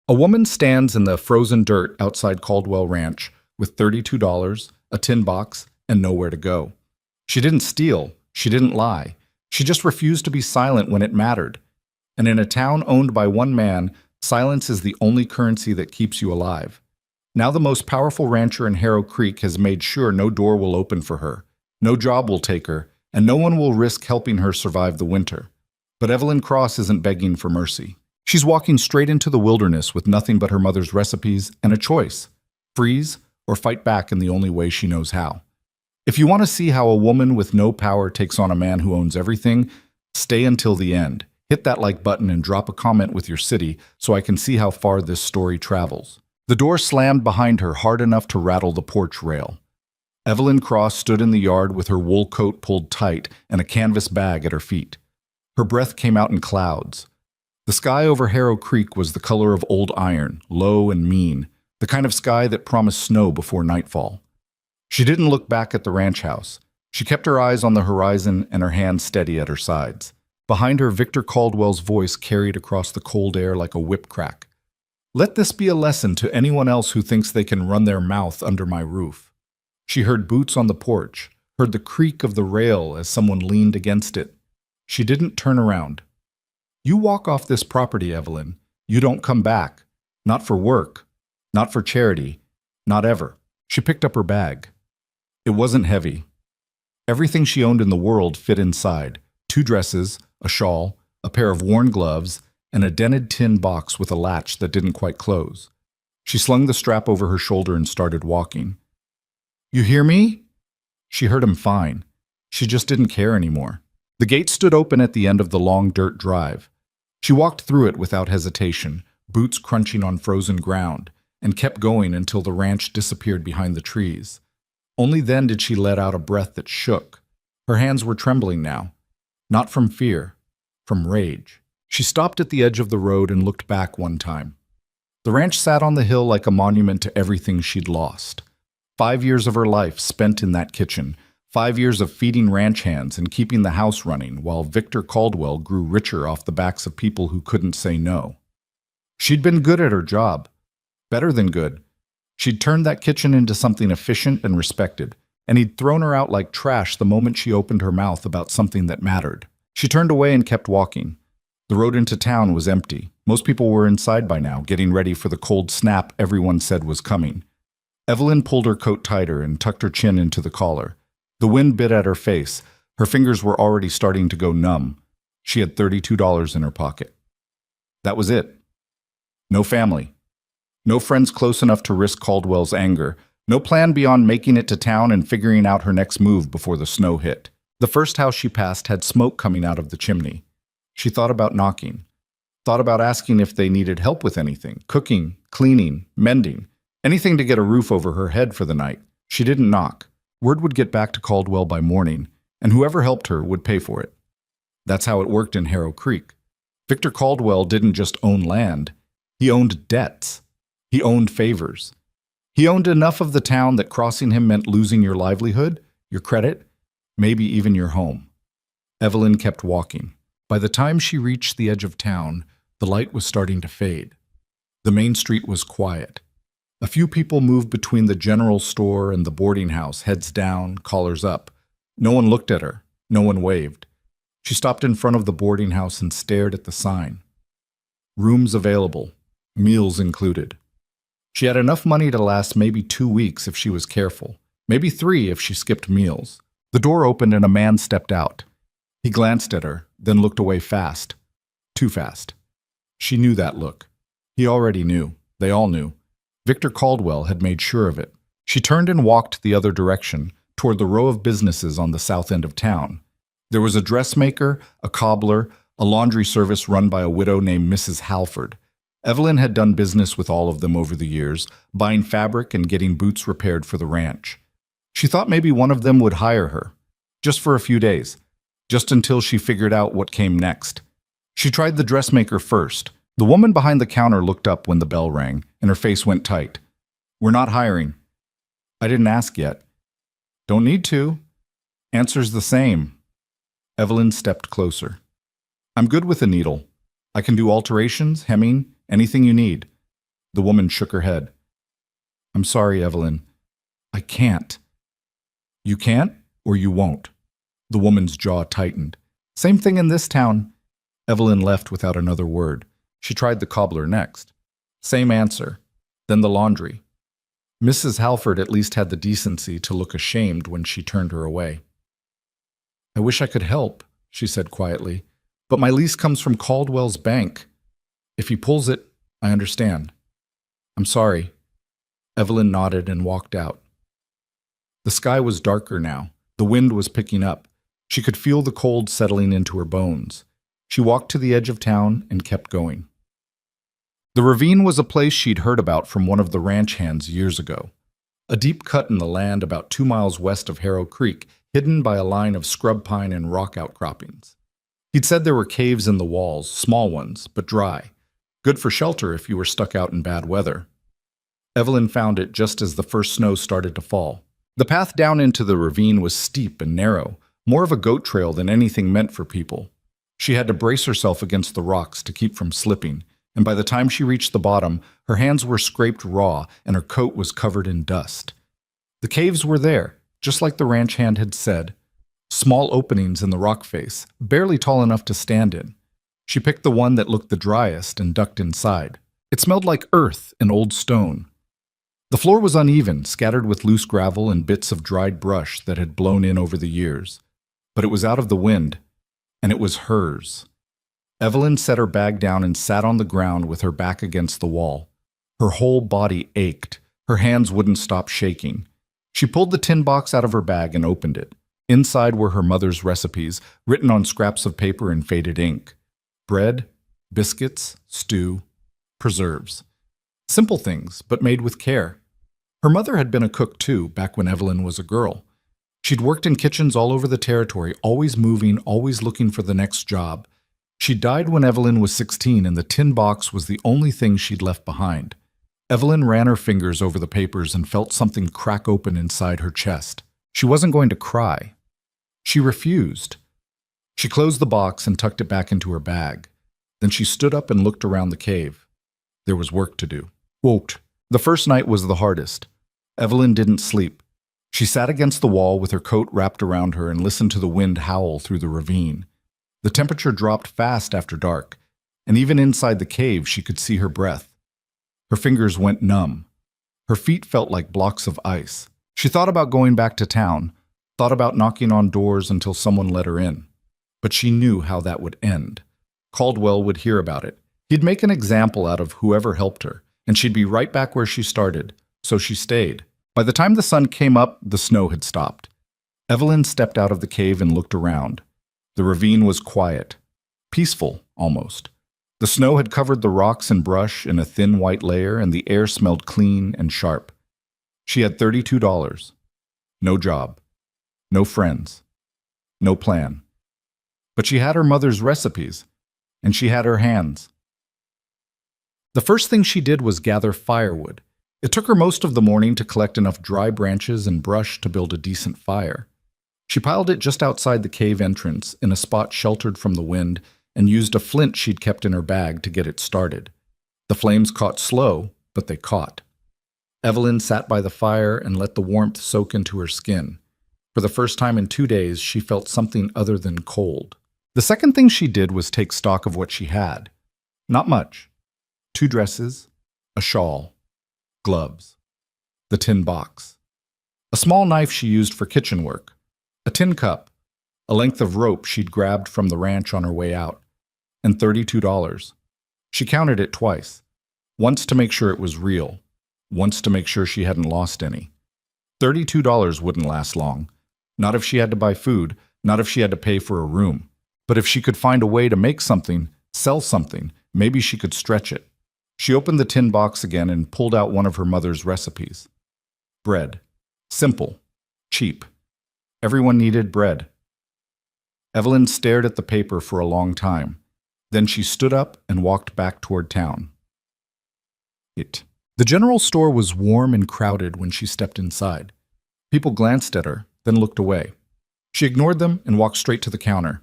A woman stands in the frozen dirt outside Caldwell Ranch with $32, a tin box, and nowhere to go. She didn't steal. She didn't lie. She just refused to be silent when it mattered. And in a town owned by one man, silence is the only currency that keeps you alive. Now the most powerful rancher in Harrow Creek has made sure no door will open for her, no job will take her, and no one will risk helping her survive the winter. But Evelyn Cross isn't begging for mercy. She's walking straight into the wilderness with nothing but her mother's recipes and a choice: freeze or fight back in the only way she knows how. If you want to see how a woman with no power takes on a man who owns everything, stay until the end. Hit that like button and drop a comment with your city so I can see how far this story travels. The door slammed behind her hard enough to rattle the porch rail. Evelyn Cross stood in the yard with her wool coat pulled tight and a canvas bag at her feet. Her breath came out in clouds. The sky over Harrow Creek was the color of old iron, low and mean, the kind of sky that promised snow before nightfall. She didn't look back at the ranch house. She kept her eyes on the horizon and her hands steady at her sides. Behind her, Victor Caldwell's voice carried across the cold air like a whip crack. Let this be a lesson to anyone else who thinks they can run their mouth under my roof. She heard boots on the porch, heard the creak of the rail as someone leaned against it. She didn't turn around. You walk off this property, Evelyn. You don't come back. Not for work. Not for charity. Not ever. She picked up her bag. It wasn't heavy. Everything she owned in the world fit inside: 2 dresses, a shawl, a pair of worn gloves, and a dented tin box with a latch that didn't quite close. She slung the strap over her shoulder and started walking. You hear me? She heard him fine. She just didn't care anymore. The gate stood open at the end of the long dirt drive. She walked through it without hesitation, boots crunching on frozen ground, and kept going until the ranch disappeared behind the trees. Only then did she let out a breath that shook. Her hands were trembling now. Not from fear, from rage. She stopped at the edge of the road and looked back one time. The ranch sat on the hill like a monument to everything she'd lost. 5 years of her life spent in that kitchen, 5 years of feeding ranch hands and keeping the house running, while Victor Caldwell grew richer off the backs of people who couldn't say no. She'd been good at her job. Better than good. She'd turned that kitchen into something efficient and respected, and he'd thrown her out like trash the moment she opened her mouth about something that mattered. She turned away and kept walking. The road into town was empty. Most people were inside by now, getting ready for the cold snap everyone said was coming. Evelyn pulled her coat tighter and tucked her chin into the collar. The wind bit at her face. Her fingers were already starting to go numb. She had $32 in her pocket. That was it. No family. No friends close enough to risk Caldwell's anger. No plan beyond making it to town and figuring out her next move before the snow hit. The first house she passed had smoke coming out of the chimney. She thought about knocking. Thought about asking if they needed help with anything: cooking, cleaning, mending. Anything to get a roof over her head for the night. She didn't knock. Word would get back to Caldwell by morning, and whoever helped her would pay for it. That's how it worked in Harrow Creek. Victor Caldwell didn't just own land. He owned debts. He owned favors. He owned enough of the town that crossing him meant losing your livelihood, your credit, maybe even your home. Evelyn kept walking. By the time she reached the edge of town, the light was starting to fade. The main street was quiet. A few people moved between the general store and the boarding house, heads down, collars up. No one looked at her. No one waved. She stopped in front of the boarding house and stared at the sign. Rooms available. Meals included. She had enough money to last maybe 2 weeks if she was careful. Maybe 3 if she skipped meals. The door opened and a man stepped out. He glanced at her, then looked away fast. Too fast. She knew that look. He already knew. They all knew. Victor Caldwell had made sure of it. She turned and walked the other direction, toward the row of businesses on the south end of town. There was a dressmaker, a cobbler, a laundry service run by a widow named Mrs. Halford. Evelyn had done business with all of them over the years, buying fabric and getting boots repaired for the ranch. She thought maybe one of them would hire her, just for a few days, just until she figured out what came next. She tried the dressmaker first. The woman behind the counter looked up when the bell rang, and her face went tight. We're not hiring. I didn't ask yet. Don't need to. Answer's the same. Evelyn stepped closer. I'm good with a needle. I can do alterations, hemming, anything you need. The woman shook her head. I'm sorry, Evelyn. I can't. You can't, or you won't. The woman's jaw tightened. Same thing in this town. Evelyn left without another word. She tried the cobbler next. Same answer. Then the laundry. Mrs. Halford at least had the decency to look ashamed when she turned her away. I wish I could help, she said quietly, but my lease comes from Caldwell's bank. If he pulls it, I understand. I'm sorry. Evelyn nodded and walked out. The sky was darker now. The wind was picking up. She could feel the cold settling into her bones. She walked to the edge of town and kept going. The ravine was a place she'd heard about from one of the ranch hands years ago. A deep cut in the land about 2 miles west of Harrow Creek, hidden by a line of scrub pine and rock outcroppings. He'd said there were caves in the walls, small ones, but dry. Good for shelter if you were stuck out in bad weather. Evelyn found it just as the first snow started to fall. The path down into the ravine was steep and narrow, more of a goat trail than anything meant for people. She had to brace herself against the rocks to keep from slipping, and by the time she reached the bottom, her hands were scraped raw and her coat was covered in dust. The caves were there, just like the ranch hand had said. Small openings in the rock face, barely tall enough to stand in. She picked the one that looked the driest and ducked inside. It smelled like earth and old stone. The floor was uneven, scattered with loose gravel and bits of dried brush that had blown in over the years. But it was out of the wind, and it was hers. Evelyn set her bag down and sat on the ground with her back against the wall. Her whole body ached. Her hands wouldn't stop shaking. She pulled the tin box out of her bag and opened it. Inside were her mother's recipes, written on scraps of paper in faded ink. Bread, biscuits, stew, preserves. Simple things, but made with care. Her mother had been a cook too, back when Evelyn was a girl. She'd worked in kitchens all over the territory, always moving, always looking for the next job. She died when Evelyn was 16, and the tin box was the only thing she'd left behind. Evelyn ran her fingers over the papers and felt something crack open inside her chest. She wasn't going to cry. She refused. She closed the box and tucked it back into her bag. Then she stood up and looked around the cave. There was work to do. Quote, the first night was the hardest. Evelyn didn't sleep. She sat against the wall with her coat wrapped around her and listened to the wind howl through the ravine. The temperature dropped fast after dark, and even inside the cave she could see her breath. Her fingers went numb. Her feet felt like blocks of ice. She thought about going back to town, thought about knocking on doors until someone let her in. But she knew how that would end. Caldwell would hear about it. He'd make an example out of whoever helped her, and she'd be right back where she started, so she stayed. By the time the sun came up, the snow had stopped. Evelyn stepped out of the cave and looked around. The ravine was quiet, peaceful almost. The snow had covered the rocks and brush in a thin white layer, and the air smelled clean and sharp. She had $32. No job. No friends. No plan. But she had her mother's recipes, and she had her hands. The first thing she did was gather firewood. It took her most of the morning to collect enough dry branches and brush to build a decent fire. She piled it just outside the cave entrance, in a spot sheltered from the wind, and used a flint she'd kept in her bag to get it started. The flames caught slow, but they caught. Evelyn sat by the fire and let the warmth soak into her skin. For the first time in 2 days, she felt something other than cold. The second thing she did was take stock of what she had. Not much. 2 dresses, a shawl, gloves, the tin box, a small knife she used for kitchen work, a tin cup, a length of rope she'd grabbed from the ranch on her way out, and $32. She counted it twice, once to make sure it was real, once to make sure she hadn't lost any. $32 wouldn't last long, not if she had to buy food, not if she had to pay for a room. But if she could find a way to make something, sell something, maybe she could stretch it. She opened the tin box again and pulled out one of her mother's recipes. Bread. Simple. Cheap. Everyone needed bread. Evelyn stared at the paper for a long time. Then she stood up and walked back toward town. The general store was warm and crowded when she stepped inside. People glanced at her, then looked away. She ignored them and walked straight to the counter.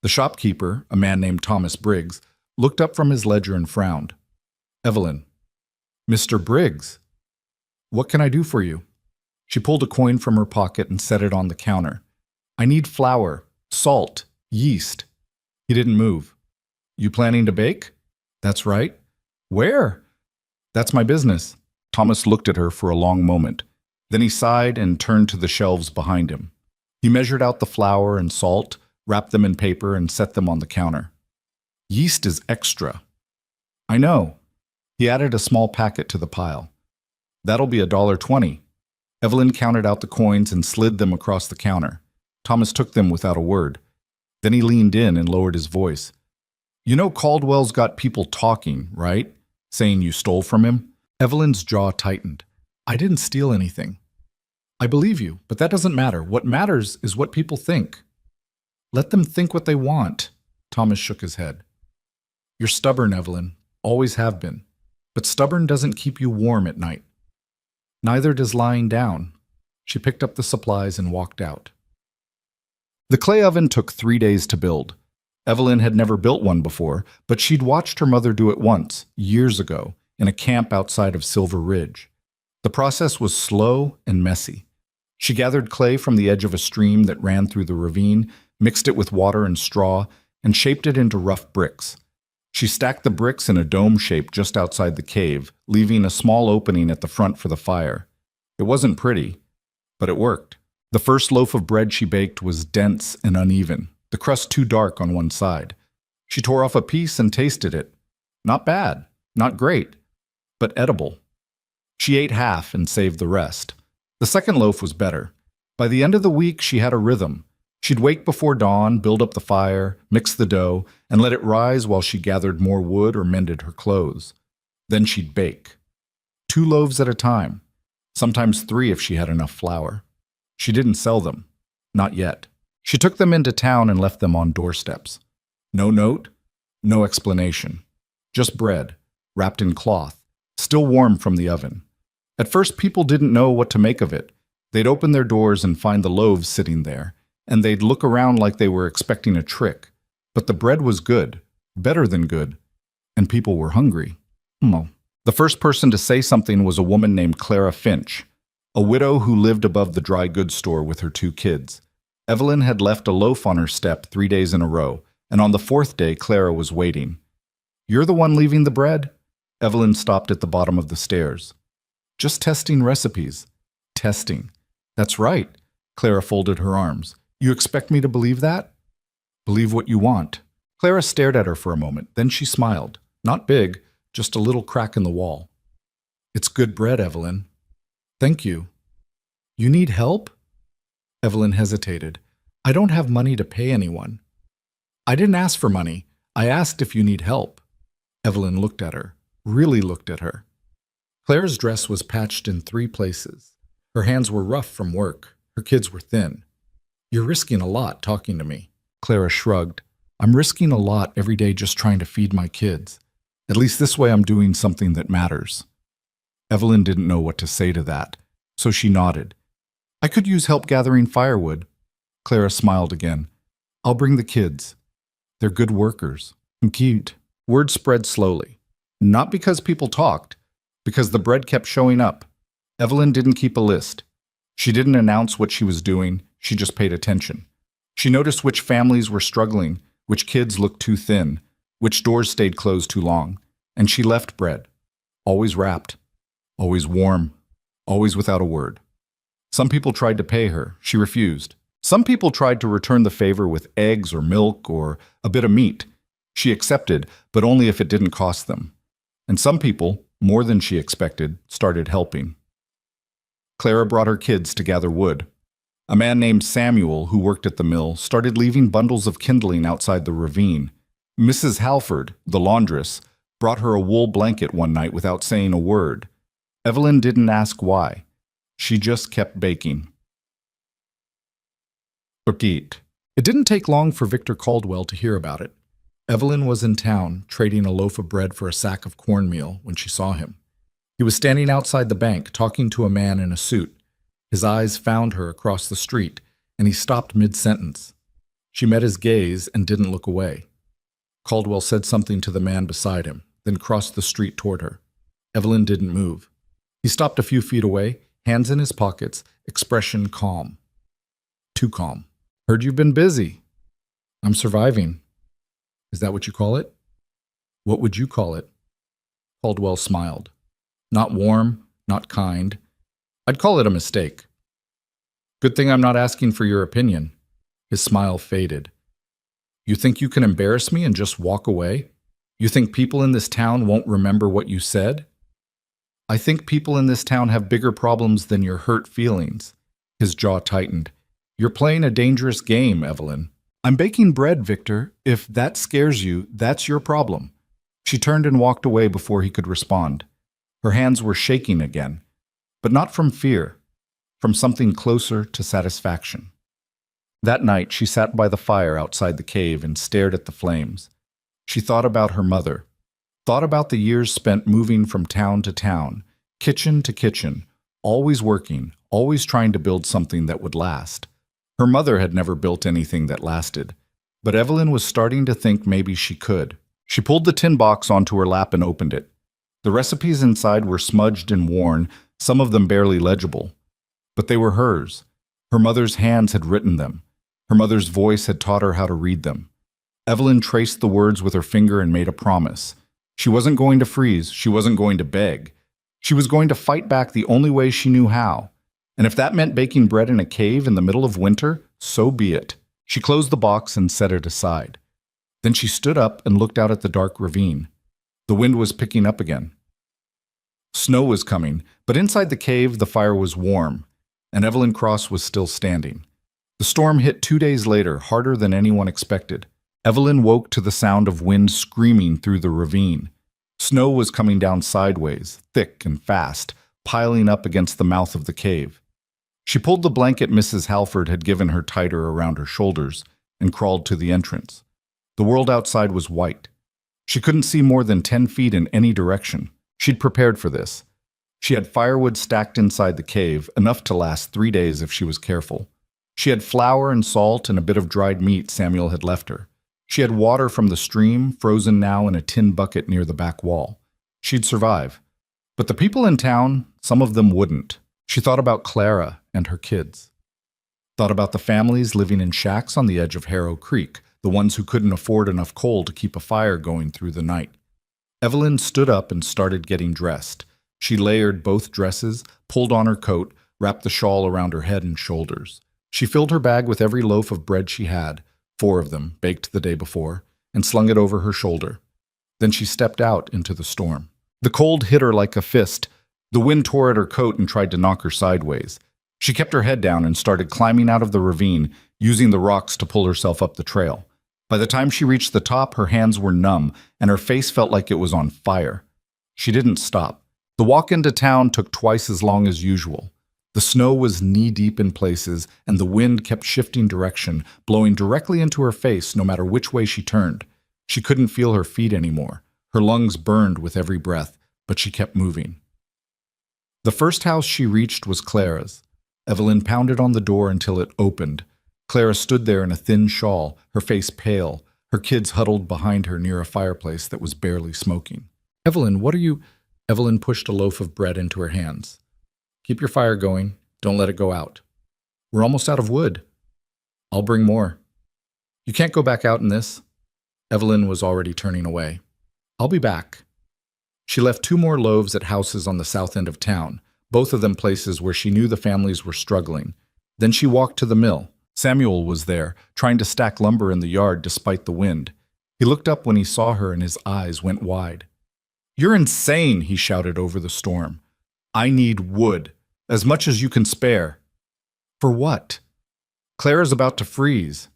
The shopkeeper, a man named Thomas Briggs, looked up from his ledger and frowned. Evelyn. Mr. Briggs, what can I do for you? She pulled a coin from her pocket and set it on the counter. I need flour, salt, yeast. He didn't move. You planning to bake? That's right. Where? That's my business. Thomas looked at her for a long moment. Then he sighed and turned to the shelves behind him. He measured out the flour and salt, wrapped them in paper, and set them on the counter. Yeast is extra. I know. He added a small packet to the pile. That'll be $1.20. Evelyn counted out the coins and slid them across the counter. Thomas took them without a word. Then he leaned in and lowered his voice. You know Caldwell's got people talking, right? Saying you stole from him? Evelyn's jaw tightened. I didn't steal anything. I believe you, but that doesn't matter. What matters is what people think. Let them think what they want. Thomas shook his head. You're stubborn, Evelyn. Always have been. But stubborn doesn't keep you warm at night. Neither does lying down. She picked up the supplies and walked out. The clay oven took 3 days to build. Evelyn had never built one before, but she'd watched her mother do it once, years ago, in a camp outside of Silver Ridge. The process was slow and messy. She gathered clay from the edge of a stream that ran through the ravine, mixed it with water and straw, and shaped it into rough bricks. She stacked the bricks in a dome shape just outside the cave, leaving a small opening at the front for the fire. It wasn't pretty, but it worked. The first loaf of bread she baked was dense and uneven, the crust too dark on one side. She tore off a piece and tasted it. Not bad, not great, but edible. She ate half and saved the rest. The second loaf was better. By the end of the week, she had a rhythm. She'd wake before dawn, build up the fire, mix the dough, and let it rise while she gathered more wood or mended her clothes. Then she'd bake. 2 loaves at a time, sometimes 3 if she had enough flour. She didn't sell them. Not yet. She took them into town and left them on doorsteps. No note, no explanation. Just bread, wrapped in cloth, still warm from the oven. At first, people didn't know what to make of it. They'd open their doors and find the loaves sitting there, and they'd look around like they were expecting a trick. But the bread was good, better than good, and people were hungry. The first person to say something was a woman named Clara Finch, a widow who lived above the dry goods store with her 2 kids. Evelyn had left a loaf on her step 3 days in a row, and on the 4th day, Clara was waiting. You're the one leaving the bread? Evelyn stopped at the bottom of the stairs. Just testing recipes. Testing. That's right. Clara folded her arms. You expect me to believe that? Believe what you want. Clara stared at her for a moment, then she smiled. Not big, just a little crack in the wall. It's good bread, Evelyn. Thank you. You need help? Evelyn hesitated. I don't have money to pay anyone. I didn't ask for money. I asked if you need help. Evelyn looked at her, really looked at her. Clara's dress was patched in 3 places. Her hands were rough from work. Her kids were thin. You're risking a lot talking to me. Clara shrugged. I'm risking a lot every day just trying to feed my kids. At least this way I'm doing something that matters. Evelyn didn't know what to say to that, so she nodded. I could use help gathering firewood. Clara smiled again. I'll bring the kids. They're good workers. And cute. Word spread slowly. Not because people talked, because the bread kept showing up. Evelyn didn't keep a list. She didn't announce what she was doing, she just paid attention. She noticed which families were struggling, which kids looked too thin, which doors stayed closed too long, and she left bread. Always wrapped, always warm, always without a word. Some people tried to pay her, she refused. Some people tried to return the favor with eggs or milk or a bit of meat. She accepted, but only if it didn't cost them. And some people, more than she expected, started helping. Clara brought her kids to gather wood. A man named Samuel, who worked at the mill, started leaving bundles of kindling outside the ravine. Mrs. Halford, the laundress, brought her a wool blanket one night without saying a word. Evelyn didn't ask why. She just kept baking. It didn't take long for Victor Caldwell to hear about it. Evelyn was in town, trading a loaf of bread for a sack of cornmeal when she saw him. He was standing outside the bank, talking to a man in a suit. His eyes found her across the street, and he stopped mid-sentence. She met his gaze and didn't look away. Caldwell said something to the man beside him, then crossed the street toward her. Evelyn didn't move. He stopped a few feet away, hands in his pockets, expression calm. Too calm. Heard you've been busy. I'm surviving. Is that what you call it? What would you call it? Caldwell smiled. Not warm, not kind. I'd call it a mistake. Good thing I'm not asking for your opinion. His smile faded. You think you can embarrass me and just walk away? You think people in this town won't remember what you said? I think people in this town have bigger problems than your hurt feelings. His jaw tightened. You're playing a dangerous game, Evelyn. I'm baking bread, Victor. If that scares you, that's your problem. She turned and walked away before he could respond. Her hands were shaking again, but not from fear, from something closer to satisfaction. That night, she sat by the fire outside the cave and stared at the flames. She thought about her mother, thought about the years spent moving from town to town, kitchen to kitchen, always working, always trying to build something that would last. Her mother had never built anything that lasted, but Evelyn was starting to think maybe she could. She pulled the tin box onto her lap and opened it. The recipes inside were smudged and worn, some of them barely legible. But they were hers. Her mother's hands had written them. Her mother's voice had taught her how to read them. Evelyn traced the words with her finger and made a promise. She wasn't going to freeze. She wasn't going to beg. She was going to fight back the only way she knew how. And if that meant baking bread in a cave in the middle of winter, so be it. She closed the box and set it aside. Then she stood up and looked out at the dark ravine. The wind was picking up again. Snow was coming, but inside the cave the fire was warm, and Evelyn Cross was still standing. The storm hit 2 days later, harder than anyone expected. Evelyn woke to the sound of wind screaming through the ravine. Snow was coming down sideways, thick and fast, piling up against the mouth of the cave. She pulled the blanket Mrs. Halford had given her tighter around her shoulders and crawled to the entrance. The world outside was white. She couldn't see more than 10 feet in any direction. She'd prepared for this. She had firewood stacked inside the cave, enough to last 3 days if she was careful. She had flour and salt and a bit of dried meat Samuel had left her. She had water from the stream, frozen now in a tin bucket near the back wall. She'd survive. But the people in town, some of them wouldn't. She thought about Clara and her kids. Thought about the families living in shacks on the edge of Harrow Creek, the ones who couldn't afford enough coal to keep a fire going through the night. Evelyn stood up and started getting dressed. She layered both dresses, pulled on her coat, wrapped the shawl around her head and shoulders. She filled her bag with every loaf of bread she had, 4 of them, baked the day before, and slung it over her shoulder. Then she stepped out into the storm. The cold hit her like a fist. The wind tore at her coat and tried to knock her sideways. She kept her head down and started climbing out of the ravine, using the rocks to pull herself up the trail. By the time she reached the top, her hands were numb, and her face felt like it was on fire. She didn't stop. The walk into town took twice as long as usual. The snow was knee-deep in places, and the wind kept shifting direction, blowing directly into her face no matter which way she turned. She couldn't feel her feet anymore. Her lungs burned with every breath, but she kept moving. The first house she reached was Clara's. Evelyn pounded on the door until it opened. Clara stood there in a thin shawl, her face pale, her kids huddled behind her near a fireplace that was barely smoking. Evelyn, what are you... Evelyn pushed a loaf of bread into her hands. Keep your fire going. Don't let it go out. We're almost out of wood. I'll bring more. You can't go back out in this. Evelyn was already turning away. I'll be back. She left 2 more loaves at houses on the south end of town, both of them places where she knew the families were struggling. Then she walked to the mill. Samuel was there, trying to stack lumber in the yard despite the wind. He looked up when he saw her and his eyes went wide. You're insane, he shouted over the storm. I need wood, as much as you can spare. For what? Clara's about to freeze.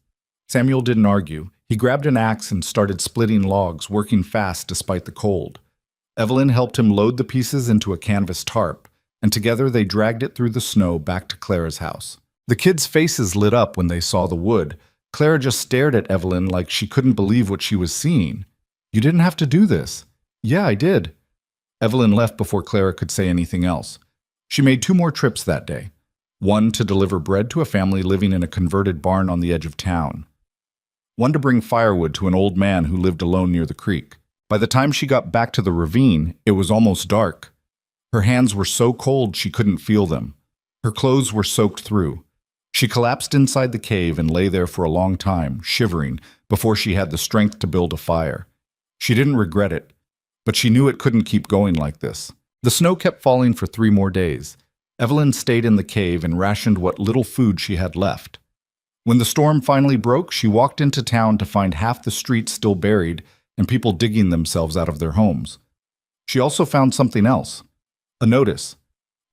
Samuel didn't argue. He grabbed an axe and started splitting logs, working fast despite the cold. Evelyn helped him load the pieces into a canvas tarp, and together they dragged it through the snow back to Clara's house. The kids' faces lit up when they saw the wood. Clara just stared at Evelyn like she couldn't believe what she was seeing. You didn't have to do this. Yeah, I did. Evelyn left before Clara could say anything else. She made 2 more trips that day. One to deliver bread to a family living in a converted barn on the edge of town. One to bring firewood to an old man who lived alone near the creek. By the time she got back to the ravine, it was almost dark. Her hands were so cold she couldn't feel them. Her clothes were soaked through. She collapsed inside the cave and lay there for a long time, shivering, before she had the strength to build a fire. She didn't regret it, but she knew it couldn't keep going like this. The snow kept falling for 3 more days. Evelyn stayed in the cave and rationed what little food she had left. When the storm finally broke, she walked into town to find half the streets still buried and people digging themselves out of their homes. She also found something else. A notice,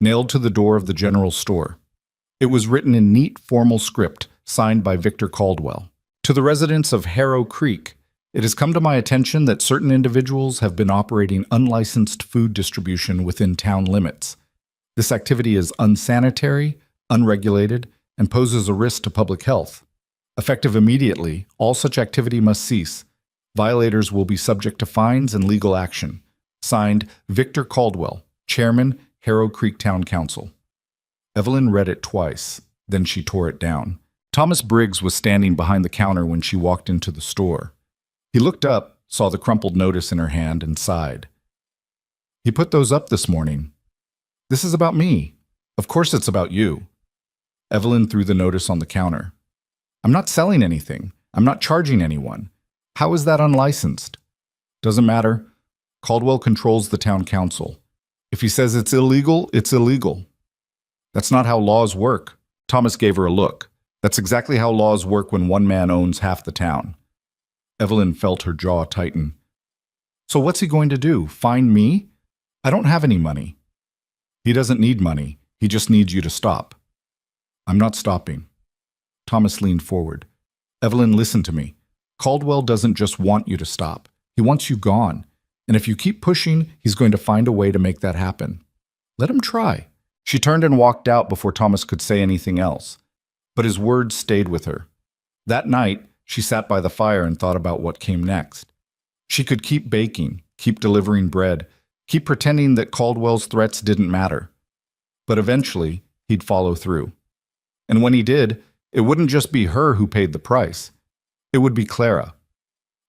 nailed to the door of the general store. It was written in neat, formal script, signed by Victor Caldwell. To the residents of Harrow Creek, it has come to my attention that certain individuals have been operating unlicensed food distribution within town limits. This activity is unsanitary, unregulated, and poses a risk to public health. Effective immediately, all such activity must cease. Violators will be subject to fines and legal action. Signed, Victor Caldwell, Chairman, Harrow Creek Town Council. Evelyn read it twice, then she tore it down. Thomas Briggs was standing behind the counter when she walked into the store. He looked up, saw the crumpled notice in her hand, and sighed. He put those up this morning. This is about me. Of course it's about you. Evelyn threw the notice on the counter. I'm not selling anything. I'm not charging anyone. How is that unlicensed? Doesn't matter. Caldwell controls the town council. If he says it's illegal, it's illegal. That's not how laws work. Thomas gave her a look. That's exactly how laws work when one man owns half the town. Evelyn felt her jaw tighten. So what's he going to do? Fine me? I don't have any money. He doesn't need money. He just needs you to stop. I'm not stopping. Thomas leaned forward. Evelyn, listen to me. Caldwell doesn't just want you to stop. He wants you gone. And if you keep pushing, he's going to find a way to make that happen. Let him try. She turned and walked out before Thomas could say anything else. But his words stayed with her. That night, she sat by the fire and thought about what came next. She could keep baking, keep delivering bread, keep pretending that Caldwell's threats didn't matter. But eventually, he'd follow through. And when he did, it wouldn't just be her who paid the price. It would be Clara,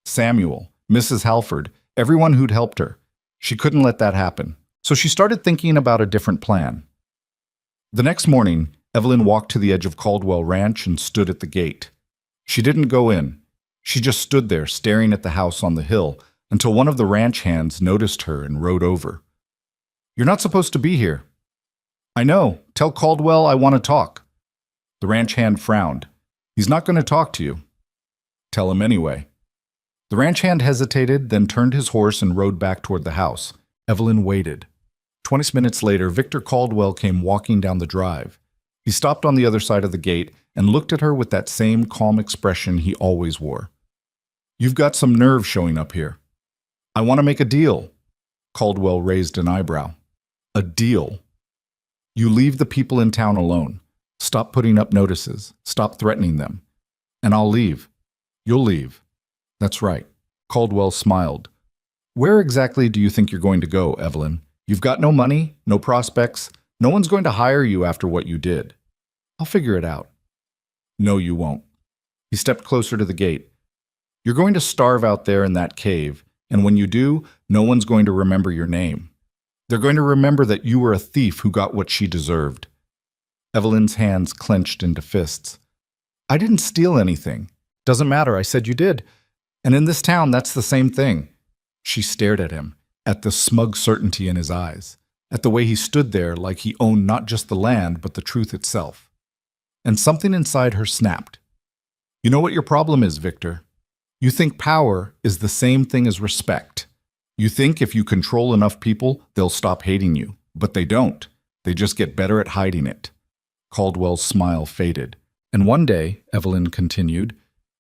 Samuel, Mrs. Halford, everyone who'd helped her. She couldn't let that happen. So she started thinking about a different plan. The next morning, Evelyn walked to the edge of Caldwell Ranch and stood at the gate. She didn't go in. She just stood there staring at the house on the hill until one of the ranch hands noticed her and rode over. You're not supposed to be here. I know. Tell Caldwell I want to talk. The ranch hand frowned. He's not going to talk to you. Tell him anyway. The ranch hand hesitated, then turned his horse and rode back toward the house. Evelyn waited. 20 minutes later, Victor Caldwell came walking down the drive. He stopped on the other side of the gate and looked at her with that same calm expression he always wore. You've got some nerve showing up here. I want to make a deal. Caldwell raised an eyebrow. A deal? You leave the people in town alone. Stop putting up notices. Stop threatening them. And I'll leave. You'll leave. That's right. Caldwell smiled. Where exactly do you think you're going to go, Evelyn? You've got no money, no prospects. No one's going to hire you after what you did. I'll figure it out. No, you won't. He stepped closer to the gate. You're going to starve out there in that cave, and when you do, no one's going to remember your name. They're going to remember that you were a thief who got what she deserved. Evelyn's hands clenched into fists. I didn't steal anything. Doesn't matter, I said you did. And in this town, that's the same thing. She stared at him, at the smug certainty in his eyes, at the way he stood there like he owned not just the land, but the truth itself. And something inside her snapped. You know what your problem is, Victor? You think power is the same thing as respect. You think if you control enough people, they'll stop hating you. But they don't. They just get better at hiding it. Caldwell's smile faded. And one day, Evelyn continued,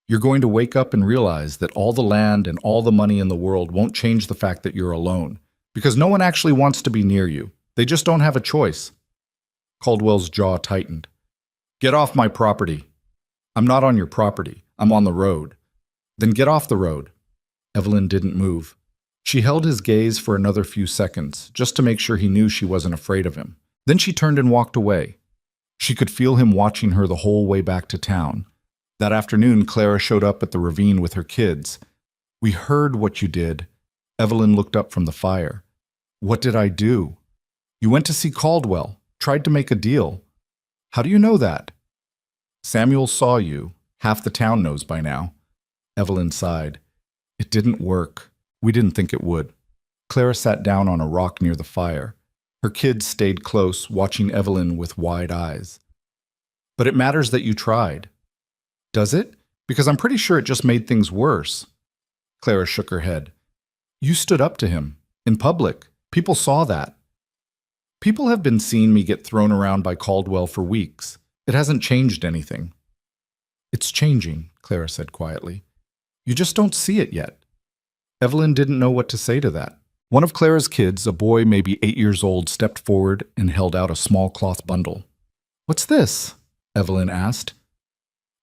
you're going to wake up and realize that all the land and all the money in the world won't change the fact that you're alone. Because no one actually wants to be near you. They just don't have a choice. Caldwell's jaw tightened. Get off my property. I'm not on your property. I'm on the road. Then get off the road. Evelyn didn't move. She held his gaze for another few seconds, just to make sure he knew she wasn't afraid of him. Then she turned and walked away. She could feel him watching her the whole way back to town. That afternoon, Clara showed up at the ravine with her kids. We heard what you did, Evelyn looked up from the fire. What did I do? You went to see Caldwell, tried to make a deal. How do you know that? Samuel saw you. Half the town knows by now. Evelyn sighed. It didn't work. We didn't think it would. Clara sat down on a rock near the fire. Her kids stayed close, watching Evelyn with wide eyes. But it matters that you tried. Does it? Because I'm pretty sure it just made things worse. Clara shook her head. You stood up to him. In public. People saw that. People have been seeing me get thrown around by Caldwell for weeks. It hasn't changed anything. It's changing, Clara said quietly. You just don't see it yet. Evelyn didn't know what to say to that. One of Clara's kids, a boy maybe 8 years old, stepped forward and held out a small cloth bundle. What's this? Evelyn asked.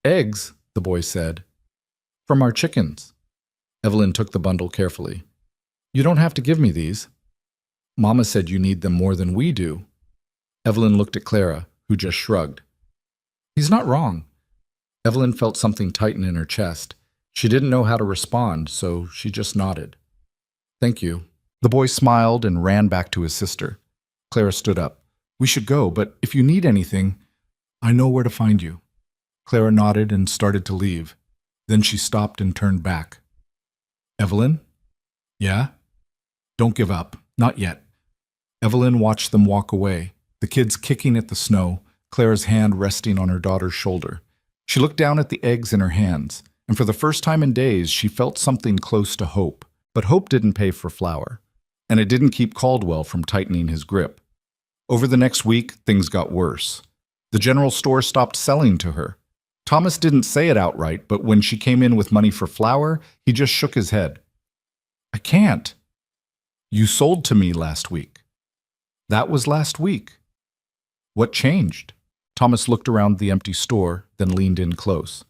Eggs, the boy said. From our chickens. Evelyn took the bundle carefully. You don't have to give me these. Mama said you need them more than we do. Evelyn looked at Clara, who just shrugged. He's not wrong. Evelyn felt something tighten in her chest. She didn't know how to respond, so she just nodded. Thank you. The boy smiled and ran back to his sister. Clara stood up. We should go, but if you need anything, I know where to find you. Clara nodded and started to leave. Then she stopped and turned back. Evelyn? Yeah? Don't give up. Not yet. Evelyn watched them walk away, the kids kicking at the snow, Clara's hand resting on her daughter's shoulder. She looked down at the eggs in her hands, and for the first time in days, she felt something close to hope. But hope didn't pay for flour, and it didn't keep Caldwell from tightening his grip. Over the next week, things got worse. The general store stopped selling to her. Thomas didn't say it outright, but when she came in with money for flour, he just shook his head. I can't. You sold to me last week. That was last week. What changed? Thomas looked around the empty store, then leaned in close.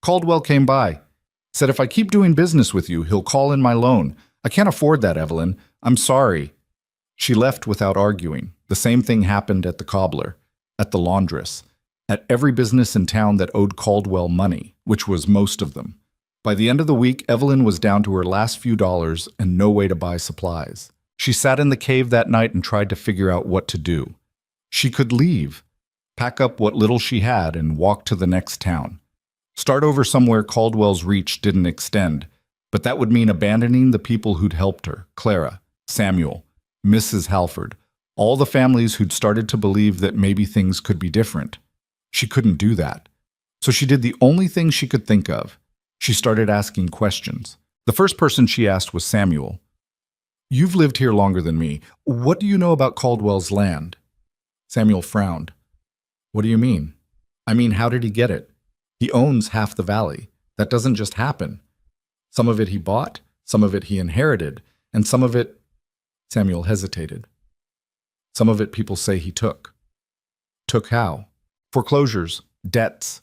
Caldwell came by. Said if I keep doing business with you, he'll call in my loan. I can't afford that, Evelyn. I'm sorry. She left without arguing. The same thing happened at the cobbler, at the laundress, at every business in town that owed Caldwell money, which was most of them. By the end of the week, Evelyn was down to her last few dollars and no way to buy supplies. She sat in the cave that night and tried to figure out what to do. She could leave, pack up what little she had, and walk to the next town. Start over somewhere Caldwell's reach didn't extend, but that would mean abandoning the people who'd helped her, Clara, Samuel, Mrs. Halford, all the families who'd started to believe that maybe things could be different. She couldn't do that. So she did the only thing she could think of. She started asking questions. The first person she asked was Samuel. You've lived here longer than me. What do you know about Caldwell's land? Samuel frowned. What do you mean? I mean, how did he get it? He owns half the valley. That doesn't just happen. Some of it he bought, some of it he inherited, and some of it... Samuel hesitated. Some of it people say he took. Took how? Foreclosures, debts.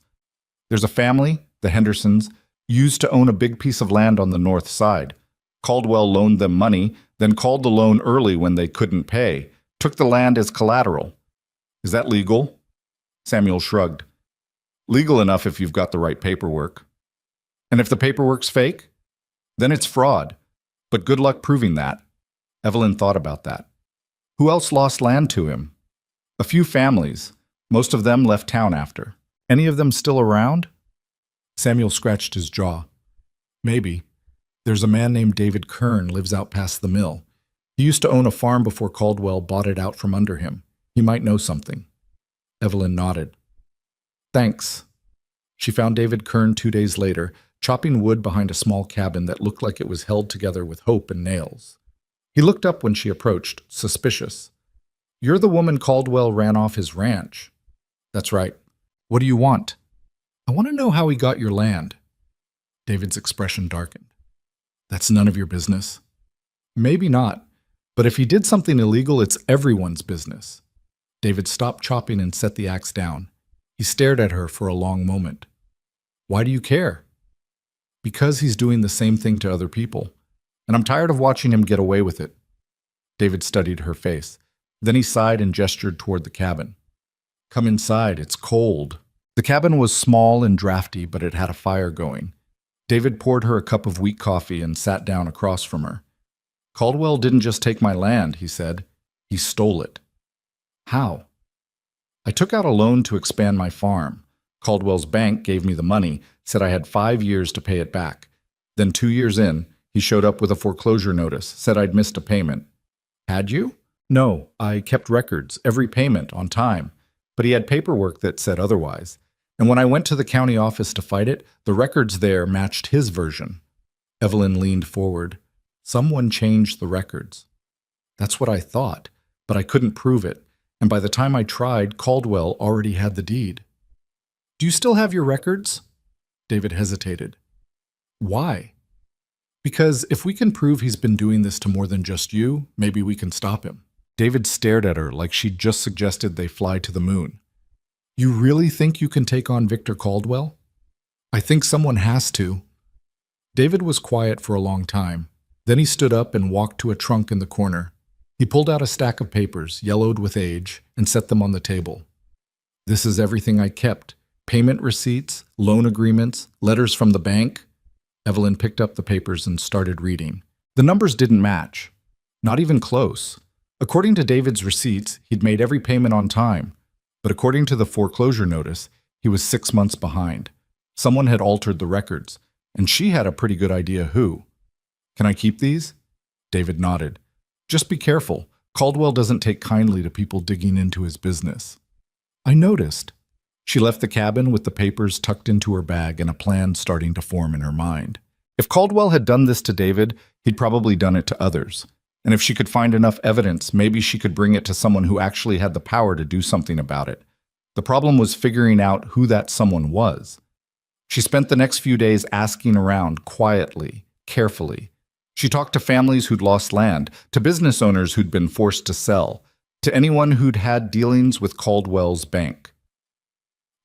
There's a family, the Hendersons, used to own a big piece of land on the north side. Caldwell loaned them money, then called the loan early when they couldn't pay, took the land as collateral. Is that legal? Samuel shrugged. Legal enough if you've got the right paperwork. And if the paperwork's fake? Then it's fraud. But good luck proving that. Evelyn thought about that. Who else lost land to him? A few families. Most of them left town after. Any of them still around? Samuel scratched his jaw. Maybe. There's a man named David Kern lives out past the mill. He used to own a farm before Caldwell bought it out from under him. He might know something. Evelyn nodded. Thanks. She found David Kern 2 days later, chopping wood behind a small cabin that looked like it was held together with hope and nails. He looked up when she approached, suspicious. You're the woman Caldwell ran off his ranch. That's right. What do you want? I want to know how he got your land. David's expression darkened. That's none of your business. Maybe not, but if he did something illegal, it's everyone's business. David stopped chopping and set the axe down. He stared at her for a long moment. Why do you care? Because he's doing the same thing to other people, and I'm tired of watching him get away with it. David studied her face. Then he sighed and gestured toward the cabin. Come inside, it's cold. The cabin was small and drafty, but it had a fire going. David poured her a cup of weak coffee and sat down across from her. Caldwell didn't just take my land, he said. He stole it. How? I took out a loan to expand my farm. Caldwell's bank gave me the money, said I had 5 years to pay it back. Then 2 years in, he showed up with a foreclosure notice, said I'd missed a payment. Had you? No, I kept records, every payment, on time. But he had paperwork that said otherwise. And when I went to the county office to fight it, the records there matched his version. Evelyn leaned forward. Someone changed the records. That's what I thought, but I couldn't prove it. And by the time I tried, Caldwell already had the deed. Do you still have your records? David hesitated. Why? Because if we can prove he's been doing this to more than just you, maybe we can stop him. David stared at her like she'd just suggested they fly to the moon. You really think you can take on Victor Caldwell? I think someone has to. David was quiet for a long time. Then he stood up and walked to a trunk in the corner. He pulled out a stack of papers, yellowed with age, and set them on the table. This is everything I kept. Payment receipts, loan agreements, letters from the bank. Evelyn picked up the papers and started reading. The numbers didn't match. Not even close. According to David's receipts, he'd made every payment on time. But according to the foreclosure notice, he was 6 months behind. Someone had altered the records, and she had a pretty good idea who. Can I keep these? David nodded. Just be careful. Caldwell doesn't take kindly to people digging into his business. I noticed. She left the cabin with the papers tucked into her bag and a plan starting to form in her mind. If Caldwell had done this to David, he'd probably done it to others. And if she could find enough evidence, maybe she could bring it to someone who actually had the power to do something about it. The problem was figuring out who that someone was. She spent the next few days asking around quietly, carefully. She talked to families who'd lost land, to business owners who'd been forced to sell, to anyone who'd had dealings with Caldwell's bank.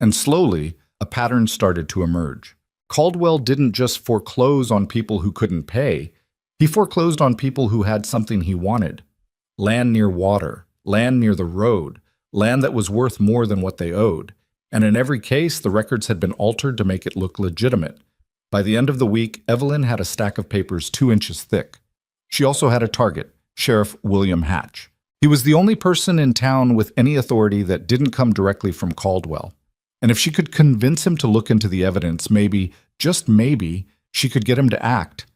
And slowly, a pattern started to emerge. Caldwell didn't just foreclose on people who couldn't pay. He foreclosed on people who had something he wanted. Land near water, land near the road, land that was worth more than what they owed. And in every case, the records had been altered to make it look legitimate. By the end of the week, Evelyn had a stack of papers 2 inches thick. She also had a target, Sheriff William Hatch. He was the only person in town with any authority that didn't come directly from Caldwell. And if she could convince him to look into the evidence, maybe, just maybe, she could get him to act.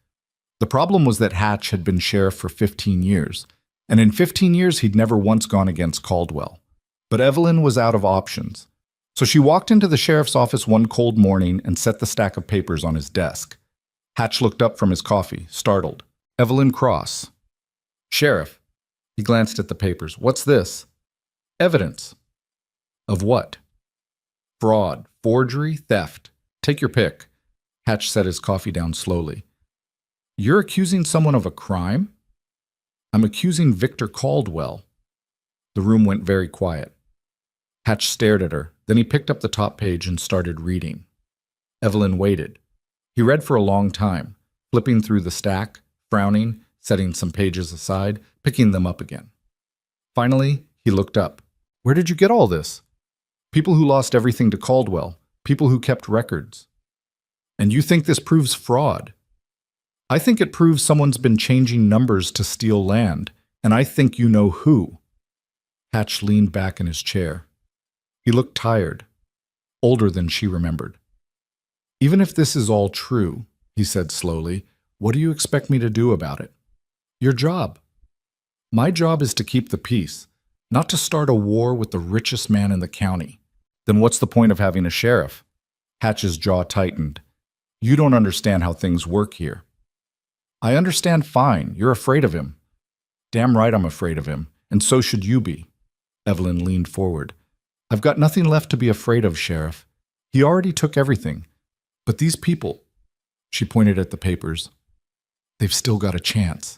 The problem was that Hatch had been sheriff for 15 years, and in 15 years he'd never once gone against Caldwell. But Evelyn was out of options. So she walked into the sheriff's office one cold morning and set the stack of papers on his desk. Hatch looked up from his coffee, startled. Evelyn Cross. Sheriff. He glanced at the papers. What's this? Evidence. Of what? Fraud, forgery, theft. Take your pick. Hatch set his coffee down slowly. You're accusing someone of a crime? I'm accusing Victor Caldwell. The room went very quiet. Hatch stared at her. Then he picked up the top page and started reading. Evelyn waited. He read for a long time, flipping through the stack, frowning, setting some pages aside, picking them up again. Finally, he looked up. Where did you get all this? People who lost everything to Caldwell, people who kept records. And you think this proves fraud? I think it proves someone's been changing numbers to steal land, and I think you know who. Hatch leaned back in his chair. He looked tired, older than she remembered. Even if this is all true, he said slowly, what do you expect me to do about it? Your job. My job is to keep the peace, not to start a war with the richest man in the county. Then what's the point of having a sheriff? Hatch's jaw tightened. You don't understand how things work here. I understand fine. You're afraid of him. Damn right I'm afraid of him, and so should you be. Evelyn leaned forward. I've got nothing left to be afraid of, Sheriff. He already took everything. But these people, she pointed at the papers, they've still got a chance.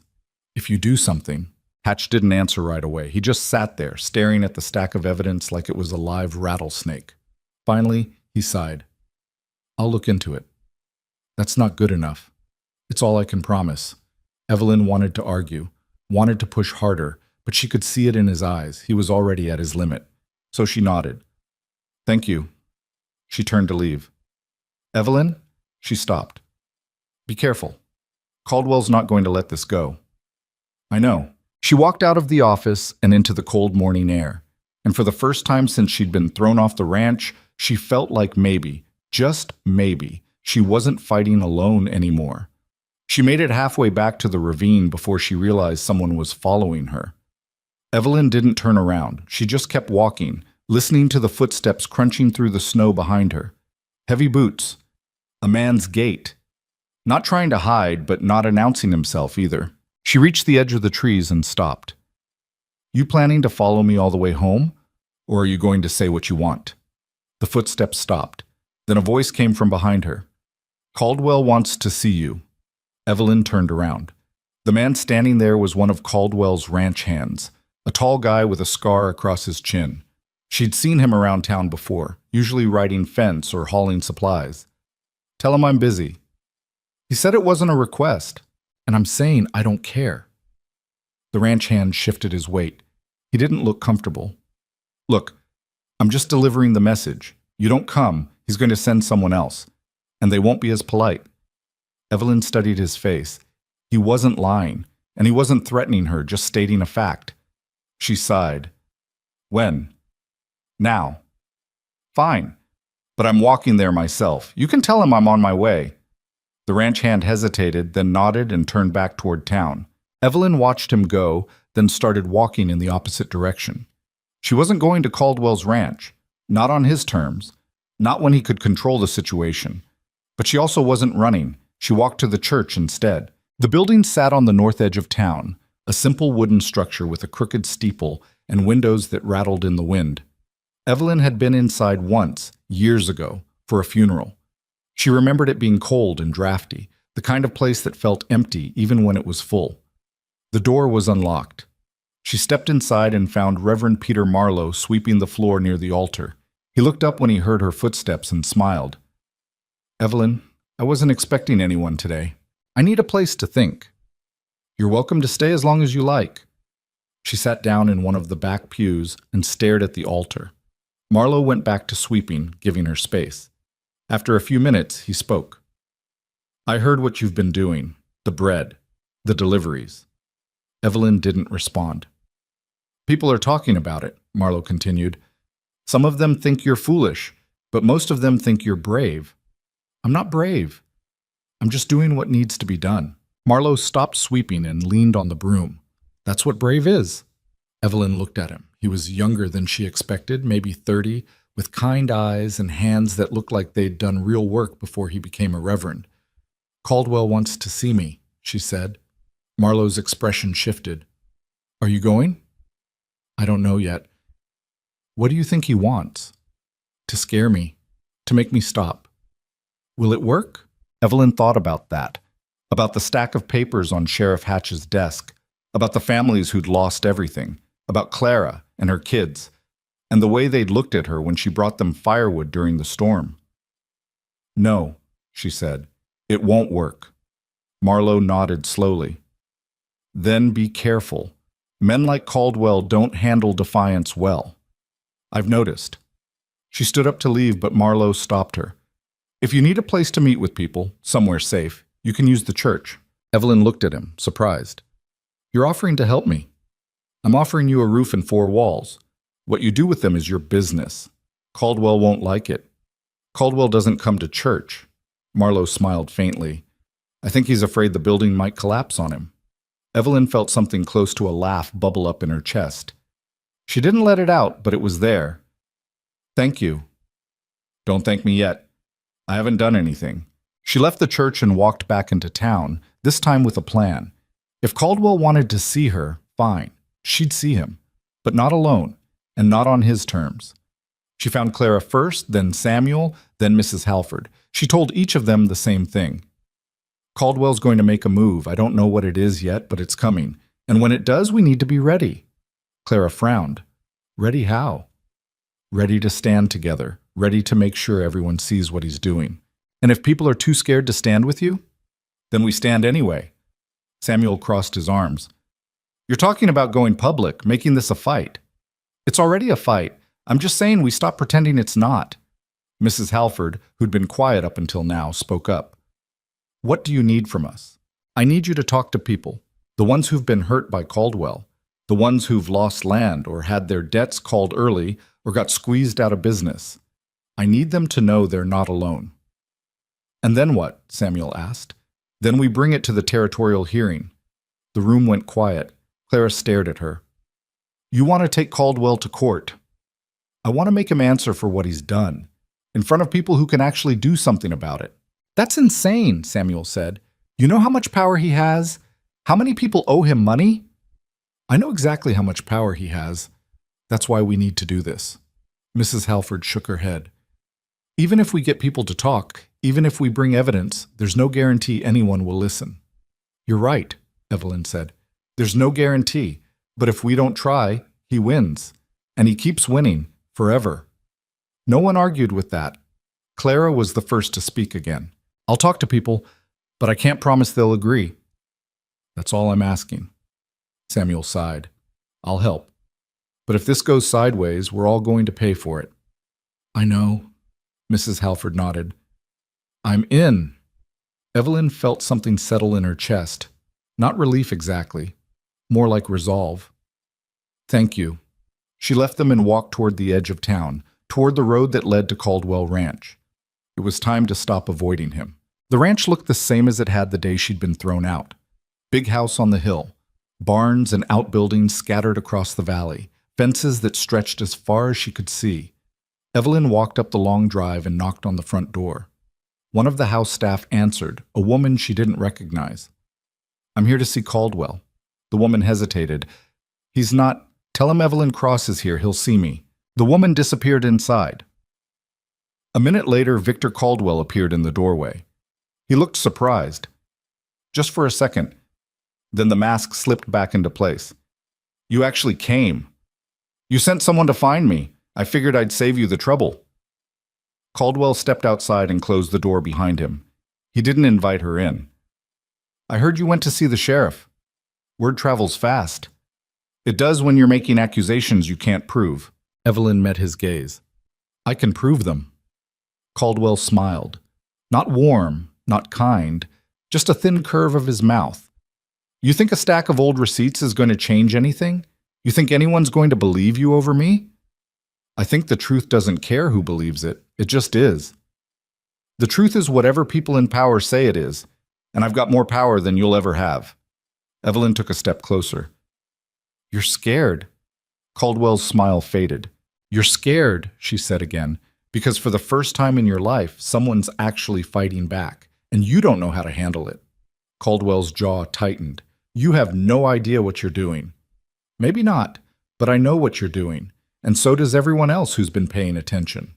If you do something. Hatch didn't answer right away. He just sat there, staring at the stack of evidence like it was a live rattlesnake. Finally, he sighed. I'll look into it. That's not good enough. It's all I can promise. Evelyn wanted to argue, wanted to push harder, but she could see it in his eyes. He was already at his limit. So she nodded. Thank you. She turned to leave. Evelyn? She stopped. Be careful. Caldwell's not going to let this go. I know. She walked out of the office and into the cold morning air. And for the first time since she'd been thrown off the ranch, she felt like maybe, just maybe, she wasn't fighting alone anymore. She made it halfway back to the ravine before she realized someone was following her. Evelyn didn't turn around. She just kept walking, listening to the footsteps crunching through the snow behind her. Heavy boots. A man's gait. Not trying to hide, but not announcing himself either. She reached the edge of the trees and stopped. You planning to follow me all the way home? Or are you going to say what you want? The footsteps stopped. Then a voice came from behind her. Caldwell wants to see you. Evelyn turned around. The man standing there was one of Caldwell's ranch hands, a tall guy with a scar across his chin. She'd seen him around town before, usually riding fence or hauling supplies. Tell him I'm busy. He said it wasn't a request, and I'm saying I don't care. The ranch hand shifted his weight. He didn't look comfortable. Look, I'm just delivering the message. You don't come, he's going to send someone else, and they won't be as polite. Evelyn studied his face. He wasn't lying, and he wasn't threatening her, just stating a fact. She sighed. When? Now. Fine, but I'm walking there myself. You can tell him I'm on my way. The ranch hand hesitated, then nodded and turned back toward town. Evelyn watched him go, then started walking in the opposite direction. She wasn't going to Caldwell's ranch, not on his terms, not when he could control the situation. But she also wasn't running. She walked to the church instead. The building sat on the north edge of town, a simple wooden structure with a crooked steeple and windows that rattled in the wind. Evelyn had been inside once, years ago, for a funeral. She remembered it being cold and drafty, the kind of place that felt empty even when it was full. The door was unlocked. She stepped inside and found Reverend Peter Marlowe sweeping the floor near the altar. He looked up when he heard her footsteps and smiled. Evelyn, I wasn't expecting anyone today. I need a place to think. You're welcome to stay as long as you like. She sat down in one of the back pews and stared at the altar. Marlowe went back to sweeping, giving her space. After a few minutes, he spoke. I heard what you've been doing, the bread, the deliveries. Evelyn didn't respond. People are talking about it, Marlowe continued. Some of them think you're foolish, but most of them think you're brave. I'm not brave. I'm just doing what needs to be done. Marlowe stopped sweeping and leaned on the broom. That's what brave is. Evelyn looked at him. He was younger than she expected, maybe 30, with kind eyes and hands that looked like they'd done real work before he became a reverend. Caldwell wants to see me, she said. Marlowe's expression shifted. Are you going? I don't know yet. What do you think he wants? To scare me, to make me stop. Will it work? Evelyn thought about that, about the stack of papers on Sheriff Hatch's desk, about the families who'd lost everything, about Clara and her kids, and the way they'd looked at her when she brought them firewood during the storm. No, she said, it won't work. Marlowe nodded slowly. Then be careful. Men like Caldwell don't handle defiance well. I've noticed. She stood up to leave, but Marlowe stopped her. If you need a place to meet with people, somewhere safe, you can use the church. Evelyn looked at him, surprised. You're offering to help me. I'm offering you a roof and 4 walls. What you do with them is your business. Caldwell won't like it. Caldwell doesn't come to church. Marlowe smiled faintly. I think he's afraid the building might collapse on him. Evelyn felt something close to a laugh bubble up in her chest. She didn't let it out, but it was there. Thank you. Don't thank me yet. I haven't done anything. She left the church and walked back into town, this time with a plan. If Caldwell wanted to see her, fine. She'd see him, but not alone, and not on his terms. She found Clara first, then Samuel, then Mrs. Halford. She told each of them the same thing. Caldwell's going to make a move. I don't know what it is yet, but it's coming. And when it does, we need to be ready. Clara frowned. Ready how? Ready to stand together, ready to make sure everyone sees what he's doing. And if people are too scared to stand with you, then we stand anyway. Samuel crossed his arms. You're talking about going public, making this a fight. It's already a fight. I'm just saying we stop pretending it's not. Mrs. Halford, who'd been quiet up until now, spoke up. What do you need from us? I need you to talk to people, The ones who've been hurt by Caldwell. The ones who've lost land or had their debts called early or got squeezed out of business. I need them to know they're not alone. And then what? Samuel asked. Then we bring it to the territorial hearing. The room went quiet. Clara stared at her. You want to take Caldwell to court. I want to make him answer for what he's done, in front of people who can actually do something about it. That's insane, Samuel said. You know how much power he has? How many people owe him money? I know exactly how much power he has. That's why we need to do this. Mrs. Halford shook her head. Even if we get people to talk, even if we bring evidence, there's no guarantee anyone will listen. You're right, Evelyn said. There's no guarantee, but if we don't try, he wins. And he keeps winning, forever. No one argued with that. Clara was the first to speak again. I'll talk to people, but I can't promise they'll agree. That's all I'm asking. Samuel sighed. I'll help. But if this goes sideways, we're all going to pay for it. I know. Mrs. Halford nodded. I'm in. Evelyn felt something settle in her chest. Not relief exactly. More like resolve. Thank you. She left them and walked toward the edge of town, toward the road that led to Caldwell Ranch. It was time to stop avoiding him. The ranch looked the same as it had the day she'd been thrown out. Big house on the hill. Barns and outbuildings scattered across the valley. Fences that stretched as far as she could see. Evelyn walked up the long drive and knocked on the front door. One of the house staff answered, a woman she didn't recognize. I'm here to see Caldwell. The woman hesitated. He's not. Tell him Evelyn Cross is here. He'll see me. The woman disappeared inside. A minute later, Victor Caldwell appeared in the doorway. He looked surprised. Just for a second. Then the mask slipped back into place. You actually came. You sent someone to find me. I figured I'd save you the trouble. Caldwell stepped outside and closed the door behind him. He didn't invite her in. I heard you went to see the sheriff. Word travels fast. It does when you're making accusations you can't prove. Evelyn met his gaze. I can prove them. Caldwell smiled. Not warm, not kind, just a thin curve of his mouth. You think a stack of old receipts is going to change anything? You think anyone's going to believe you over me? I think the truth doesn't care who believes it. It just is. The truth is whatever people in power say it is, and I've got more power than you'll ever have. Evelyn took a step closer. You're scared. Caldwell's smile faded. You're scared, she said again, because for the first time in your life, someone's actually fighting back, and you don't know how to handle it. Caldwell's jaw tightened. You have no idea what you're doing. Maybe not, but I know what you're doing, and so does everyone else who's been paying attention.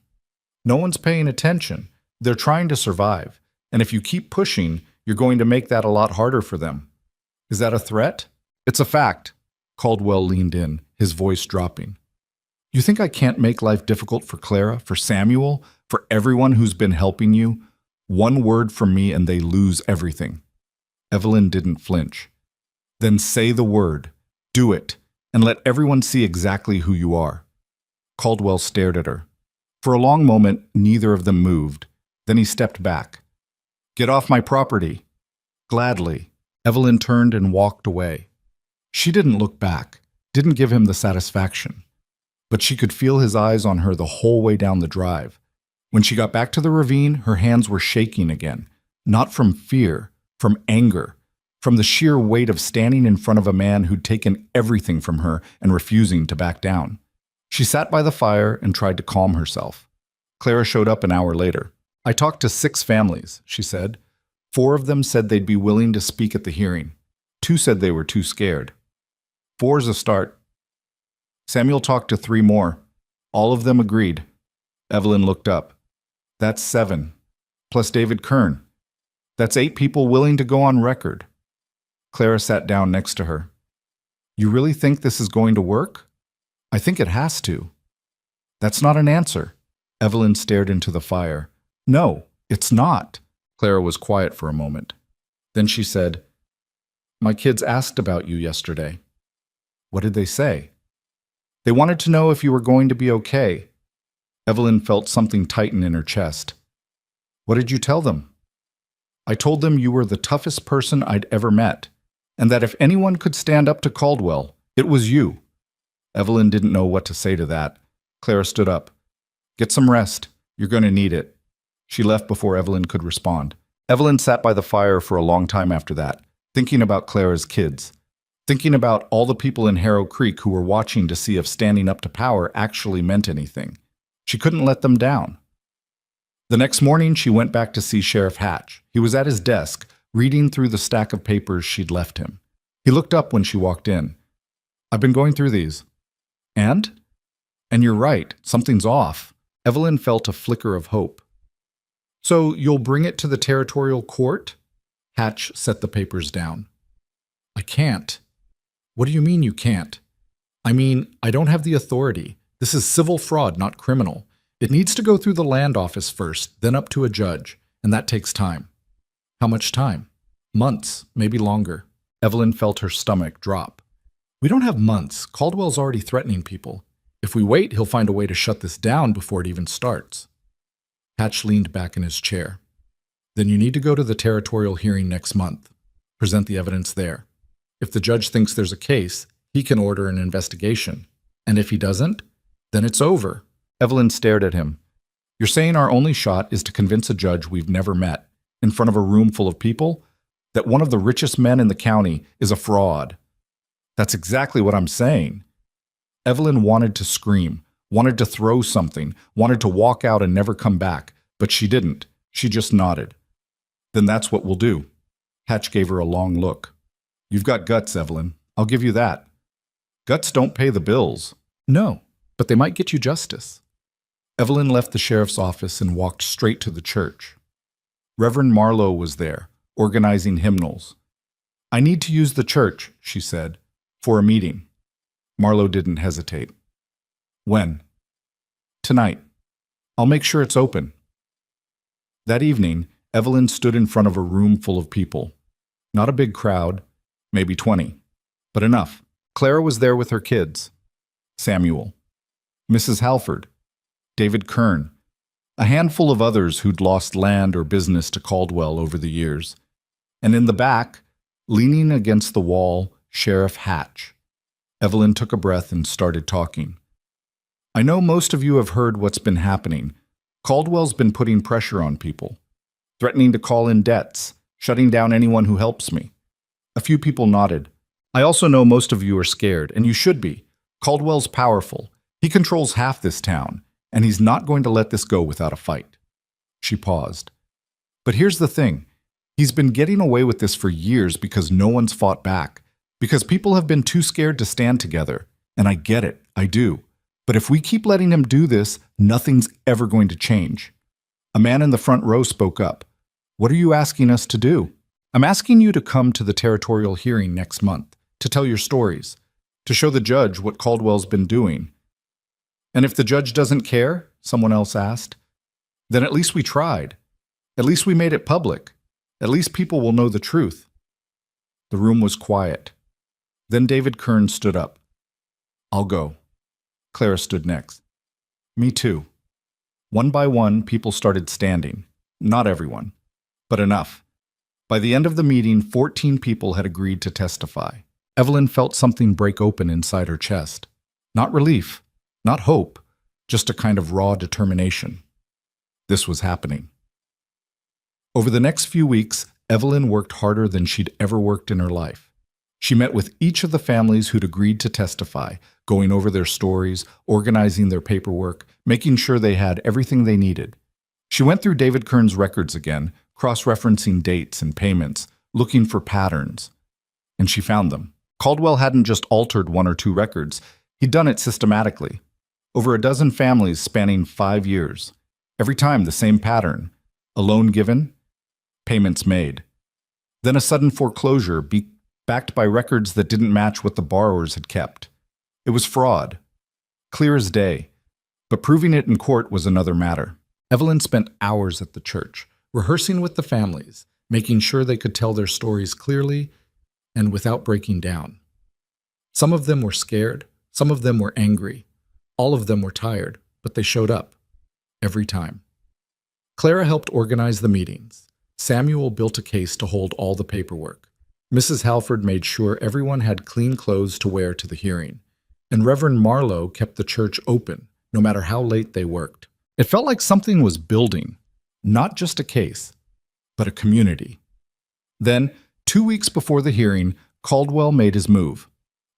No one's paying attention. They're trying to survive, and if you keep pushing, you're going to make that a lot harder for them. Is that a threat? It's a fact. Caldwell leaned in, his voice dropping. You think I can't make life difficult for Clara, for Samuel, for everyone who's been helping you? One word from me and they lose everything. Evelyn didn't flinch. Then say the word. Do it, and let everyone see exactly who you are. Caldwell stared at her. For a long moment, neither of them moved. Then he stepped back. Get off my property. Gladly. Evelyn turned and walked away. She didn't look back, didn't give him the satisfaction. But she could feel his eyes on her the whole way down the drive. When she got back to the ravine, her hands were shaking again. Not from fear, from anger, from the sheer weight of standing in front of a man who'd taken everything from her and refusing to back down. She sat by the fire and tried to calm herself. Clara showed up an hour later. I talked to 6 families, she said. 4 of them said they'd be willing to speak at the hearing. 2 said they were too scared. 4's a start. Samuel talked to 3 more. All of them agreed. Evelyn looked up. That's 7. Plus David Kern. That's 8 people willing to go on record. Clara sat down next to her. You really think this is going to work? I think it has to. That's not an answer. Evelyn stared into the fire. No, it's not. Clara was quiet for a moment. Then she said, My kids asked about you yesterday. What did they say? They wanted to know if you were going to be okay. Evelyn felt something tighten in her chest. What did you tell them? I told them you were the toughest person I'd ever met. and that if anyone could stand up to Caldwell, it was you. Evelyn didn't know what to say to that. Clara stood up. Get some rest. You're going to need it. She left before Evelyn could respond. Evelyn sat by the fire for a long time after that, thinking about Clara's kids, thinking about all the people in Harrow Creek who were watching to see if standing up to power actually meant anything. She couldn't let them down. The next morning, she went back to see Sheriff Hatch. He was at his desk, reading through the stack of papers she'd left him. He looked up when she walked in. I've been going through these. And? And you're right, something's off. Evelyn felt a flicker of hope. So you'll bring it to the territorial court? Hatch set the papers down. I can't. What do you mean you can't? I mean, I don't have the authority. This is civil fraud, not criminal. It needs to go through the land office first, then up to a judge, and that takes time. How much time? Months, maybe longer. Evelyn felt her stomach drop. We don't have months. Caldwell's already threatening people. If we wait, he'll find a way to shut this down before it even starts. Hatch leaned back in his chair. Then you need to go to the territorial hearing next month. Present the evidence there. If the judge thinks there's a case, he can order an investigation. And if he doesn't, then it's over. Evelyn stared at him. You're saying our only shot is to convince a judge we've never met, in front of a room full of people, that one of the richest men in the county is a fraud. That's exactly what I'm saying. Evelyn wanted to scream, wanted to throw something, wanted to walk out and never come back, but she didn't. She just nodded. Then that's what we'll do. Hatch gave her a long look. You've got guts, Evelyn. I'll give you that. Guts don't pay the bills. No, but they might get you justice. Evelyn left the sheriff's office and walked straight to the church. Reverend Marlowe was there, organizing hymnals. I need to use the church, she said, for a meeting. Marlowe didn't hesitate. When? Tonight. I'll make sure it's open. That evening, Evelyn stood in front of a room full of people. Not a big crowd, maybe 20, but enough. Clara was there with her kids. Samuel, Mrs. Halford, David Kern, a handful of others who'd lost land or business to Caldwell over the years. And in the back, leaning against the wall, Sheriff Hatch. Evelyn took a breath and started talking. I know most of you have heard what's been happening. Caldwell's been putting pressure on people, threatening to call in debts, shutting down anyone who helps me. A few people nodded. I also know most of you are scared, and you should be. Caldwell's powerful. He controls half this town, and he's not going to let this go without a fight. She paused. But here's the thing. He's been getting away with this for years because no one's fought back, because people have been too scared to stand together. And I get it, I do. But if we keep letting him do this, nothing's ever going to change. A man in the front row spoke up. What are you asking us to do? I'm asking you to come to the territorial hearing next month, to tell your stories, to show the judge what Caldwell's been doing. And if the judge doesn't care, someone else asked, then at least we tried. At least we made it public. At least people will know the truth. The room was quiet. Then David Kern stood up. I'll go. Clara stood next. Me too. One by one, people started standing. Not everyone, but enough. By the end of the meeting, 14 people had agreed to testify. Evelyn felt something break open inside her chest. Not relief, not hope, just a kind of raw determination. This was happening. Over the next few weeks, Evelyn worked harder than she'd ever worked in her life. She met with each of the families who'd agreed to testify, going over their stories, organizing their paperwork, making sure they had everything they needed. She went through David Kern's records again, cross-referencing dates and payments, looking for patterns. And she found them. Caldwell hadn't just altered one or two records. He'd done it systematically. Over a dozen families spanning 5 years. Every time the same pattern. A loan given, payments made. Then a sudden foreclosure backed by records that didn't match what the borrowers had kept. It was fraud. Clear as day. But proving it in court was another matter. Evelyn spent hours at the church, rehearsing with the families, making sure they could tell their stories clearly and without breaking down. Some of them were scared, some of them were angry, all of them were tired, but they showed up. Every time. Clara helped organize the meetings. Samuel built a case to hold all the paperwork. Mrs. Halford made sure everyone had clean clothes to wear to the hearing, and Reverend Marlowe kept the church open, no matter how late they worked. It felt like something was building, not just a case, but a community. Then, 2 weeks before the hearing, Caldwell made his move.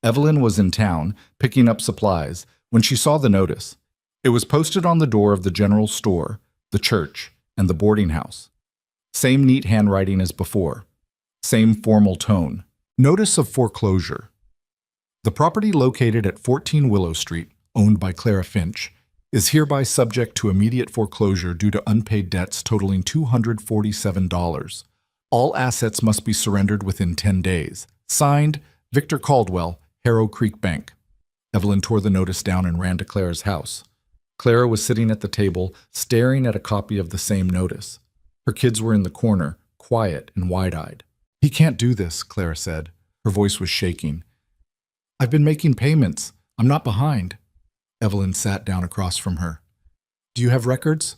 Evelyn was in town, picking up supplies, when she saw the notice. It was posted on the door of the general store, the church, and the boarding house. Same neat handwriting as before. Same formal tone. Notice of foreclosure. The property located at 14 Willow Street, owned by Clara Finch, is hereby subject to immediate foreclosure due to unpaid debts totaling $247. All assets must be surrendered within 10 days. Signed, Victor Caldwell, Harrow Creek Bank. Evelyn tore the notice down and ran to Clara's house. Clara was sitting at the table, staring at a copy of the same notice. Her kids were in the corner, quiet and wide-eyed. "He can't do this," Clara said. Her voice was shaking. "I've been making payments. I'm not behind." Evelyn sat down across from her. "Do you have records?"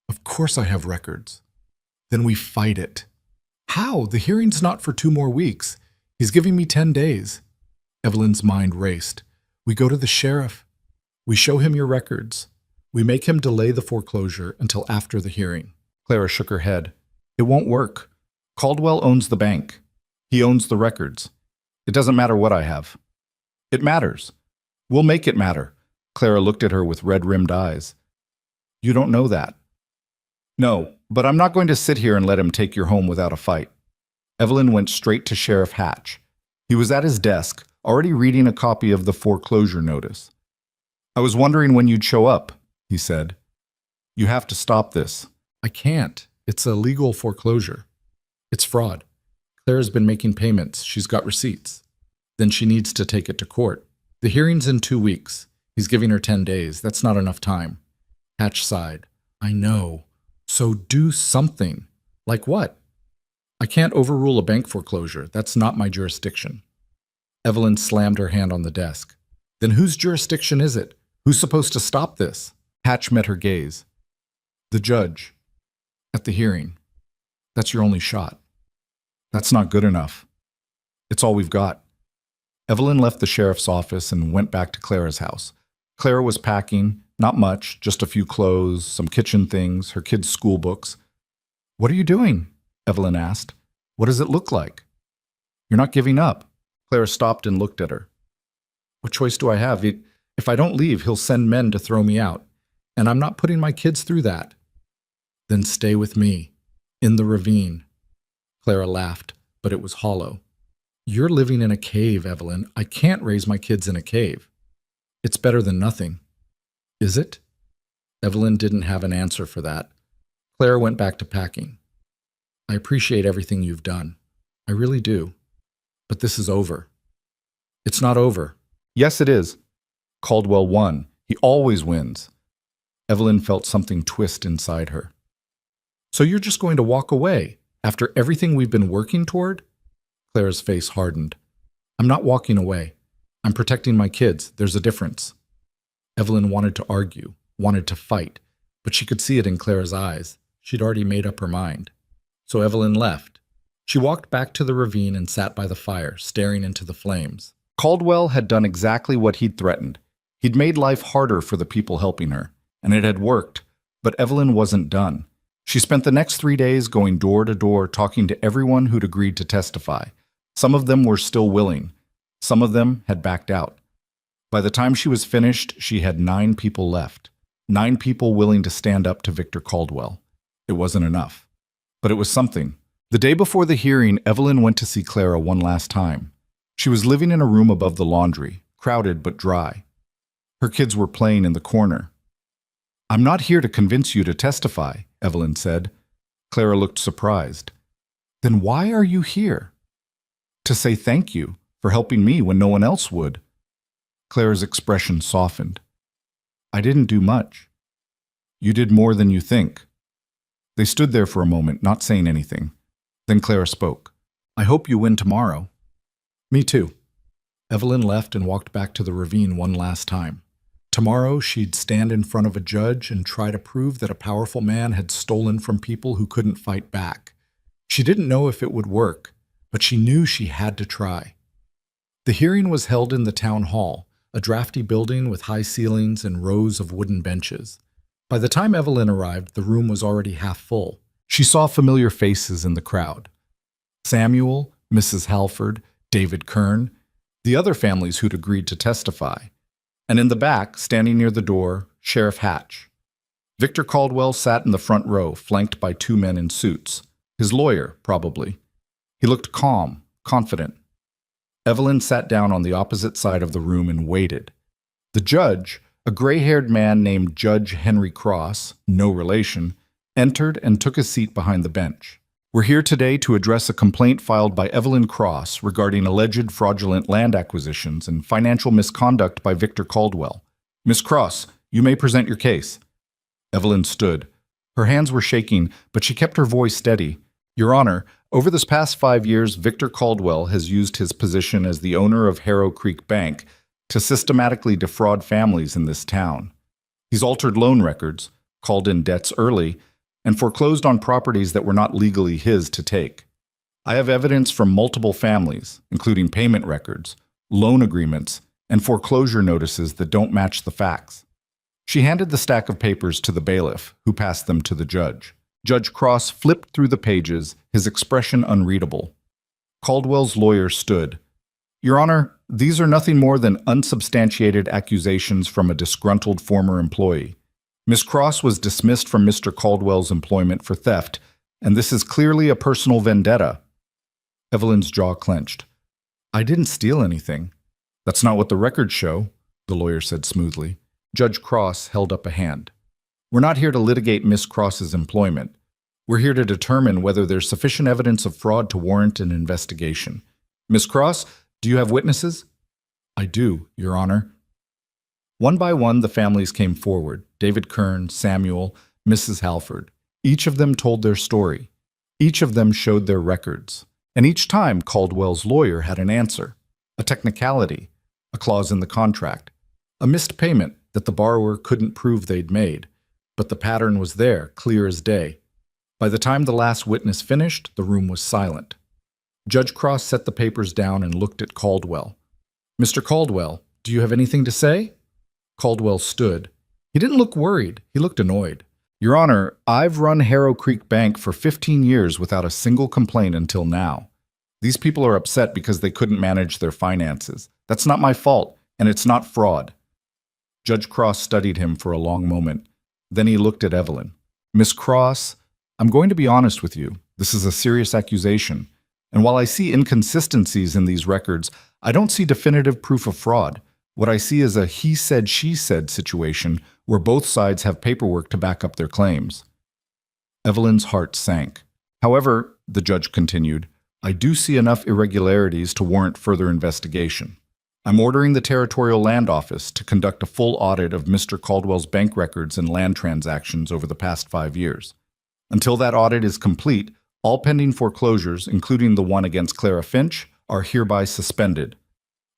"Of course I have records." "Then we fight it." "How? The hearing's not for 2 more weeks. He's giving me 10 days. Evelyn's mind raced. "We go to the sheriff. We show him your records. We make him delay the foreclosure until after the hearing." Clara shook her head. "It won't work. Caldwell owns the bank. He owns the records. It doesn't matter what I have." "It matters. We'll make it matter." Clara looked at her with red-rimmed eyes. "You don't know that." "No, but I'm not going to sit here and let him take your home without a fight." Evelyn went straight to Sheriff Hatch. He was at his desk, already reading a copy of the foreclosure notice. "I was wondering when you'd show up," he said. "You have to stop this." "I can't. It's a legal foreclosure. It's fraud. Clara's been making payments. She's got receipts. Then she needs to take it to court. The hearing's in 2 weeks. He's giving her 10 days. That's not enough time." Hatch sighed. "I know. So do something." "Like what?" "I can't overrule a bank foreclosure. That's not my jurisdiction." Evelyn slammed her hand on the desk. "Then whose jurisdiction is it? Who's supposed to stop this?" Hatch met her gaze. "The judge. At the hearing. That's your only shot." "That's not good enough. It's all we've got." Evelyn left the sheriff's office and went back to Clara's house. Clara was packing, not much, just a few clothes, some kitchen things, her kids' school books. "What are you doing?" Evelyn asked. "What does it look like?" "You're not giving up." Clara stopped and looked at her. "What choice do I have? If I don't leave, he'll send men to throw me out, and I'm not putting my kids through that." "Then stay with me. In the ravine." Clara laughed, but it was hollow. "You're living in a cave, Evelyn. I can't raise my kids in a cave." "It's better than nothing." "Is it?" Evelyn didn't have an answer for that. Clara went back to packing. "I appreciate everything you've done. I really do. But this is over." "It's not over." "Yes, it is. Caldwell won. He always wins." Evelyn felt something twist inside her. "So you're just going to walk away after everything we've been working toward?" Clara's face hardened. "I'm not walking away. I'm protecting my kids. There's a difference." Evelyn wanted to argue, wanted to fight, but she could see it in Clara's eyes. She'd already made up her mind. So Evelyn left. She walked back to the ravine and sat by the fire, staring into the flames. Caldwell had done exactly what he'd threatened. He'd made life harder for the people helping her, and it had worked, but Evelyn wasn't done. She spent the next 3 days going door to door talking to everyone who'd agreed to testify. Some of them were still willing. Some of them had backed out. By the time she was finished, she had 9 people left. 9 people willing to stand up to Victor Caldwell. It wasn't enough, but it was something. The day before the hearing, Evelyn went to see Clara one last time. She was living in a room above the laundry, crowded but dry. Her kids were playing in the corner. "I'm not here to convince you to testify," Evelyn said. Clara looked surprised. "Then why are you here?" "To say thank you for helping me when no one else would." Clara's expression softened. "I didn't do much." "You did more than you think." They stood there for a moment, not saying anything. Then Clara spoke. "I hope you win tomorrow." "Me too." Evelyn left and walked back to the ravine one last time. Tomorrow she'd stand in front of a judge and try to prove that a powerful man had stolen from people who couldn't fight back. She didn't know if it would work, but she knew she had to try. The hearing was held in the town hall, a drafty building with high ceilings and rows of wooden benches. By the time Evelyn arrived, the room was already half full. She saw familiar faces in the crowd. Samuel, Mrs. Halford, David Kern, the other families who'd agreed to testify. And in the back, standing near the door, Sheriff Hatch. Victor Caldwell sat in the front row, flanked by two men in suits. His lawyer, probably. He looked calm, confident. Evelyn sat down on the opposite side of the room and waited. The judge, a gray-haired man named Judge Henry Cross, no relation, entered and took a seat behind the bench. We're here today to address a complaint filed by Evelyn Cross regarding alleged fraudulent land acquisitions and financial misconduct by Victor Caldwell. Miss Cross, you may present your case. Evelyn stood. Her hands were shaking, but she kept her voice steady. Your Honor, over this past 5 years, Victor Caldwell has used his position as the owner of Harrow Creek Bank to systematically defraud families in this town. He's altered loan records, called in debts early, and foreclosed on properties that were not legally his to take. I have evidence from multiple families, including payment records, loan agreements, and foreclosure notices that don't match the facts. She handed the stack of papers to the bailiff, who passed them to the judge. Judge Cross flipped through the pages, his expression unreadable. Caldwell's lawyer stood. Your Honor, these are nothing more than unsubstantiated accusations from a disgruntled former employee. Miss Cross was dismissed from Mr. Caldwell's employment for theft, and this is clearly a personal vendetta. Evelyn's jaw clenched. I didn't steal anything. That's not what the records show, the lawyer said smoothly. Judge Cross held up a hand. We're not here to litigate Miss Cross's employment. We're here to determine whether there's sufficient evidence of fraud to warrant an investigation. Miss Cross, do you have witnesses? I do, Your Honor. One by one, the families came forward. David Kern, Samuel, Mrs. Halford. Each of them told their story. Each of them showed their records. And each time, Caldwell's lawyer had an answer. A technicality, a clause in the contract, a missed payment that the borrower couldn't prove they'd made. But the pattern was there, clear as day. By the time the last witness finished, the room was silent. Judge Cross set the papers down and looked at Caldwell. Mr. Caldwell, do you have anything to say? Caldwell stood. He didn't look worried. He looked annoyed. Your Honor, I've run Harrow Creek Bank for 15 years without a single complaint until now. These people are upset because they couldn't manage their finances. That's not my fault, and it's not fraud. Judge Cross studied him for a long moment. Then he looked at Evelyn. Miss Cross, I'm going to be honest with you. This is a serious accusation. And while I see inconsistencies in these records, I don't see definitive proof of fraud. What I see is a he said, she said situation where both sides have paperwork to back up their claims. Evelyn's heart sank. However, the judge continued, I do see enough irregularities to warrant further investigation. I'm ordering the Territorial Land Office to conduct a full audit of Mr. Caldwell's bank records and land transactions over the past 5 years. Until that audit is complete, all pending foreclosures, including the one against Clara Finch, are hereby suspended.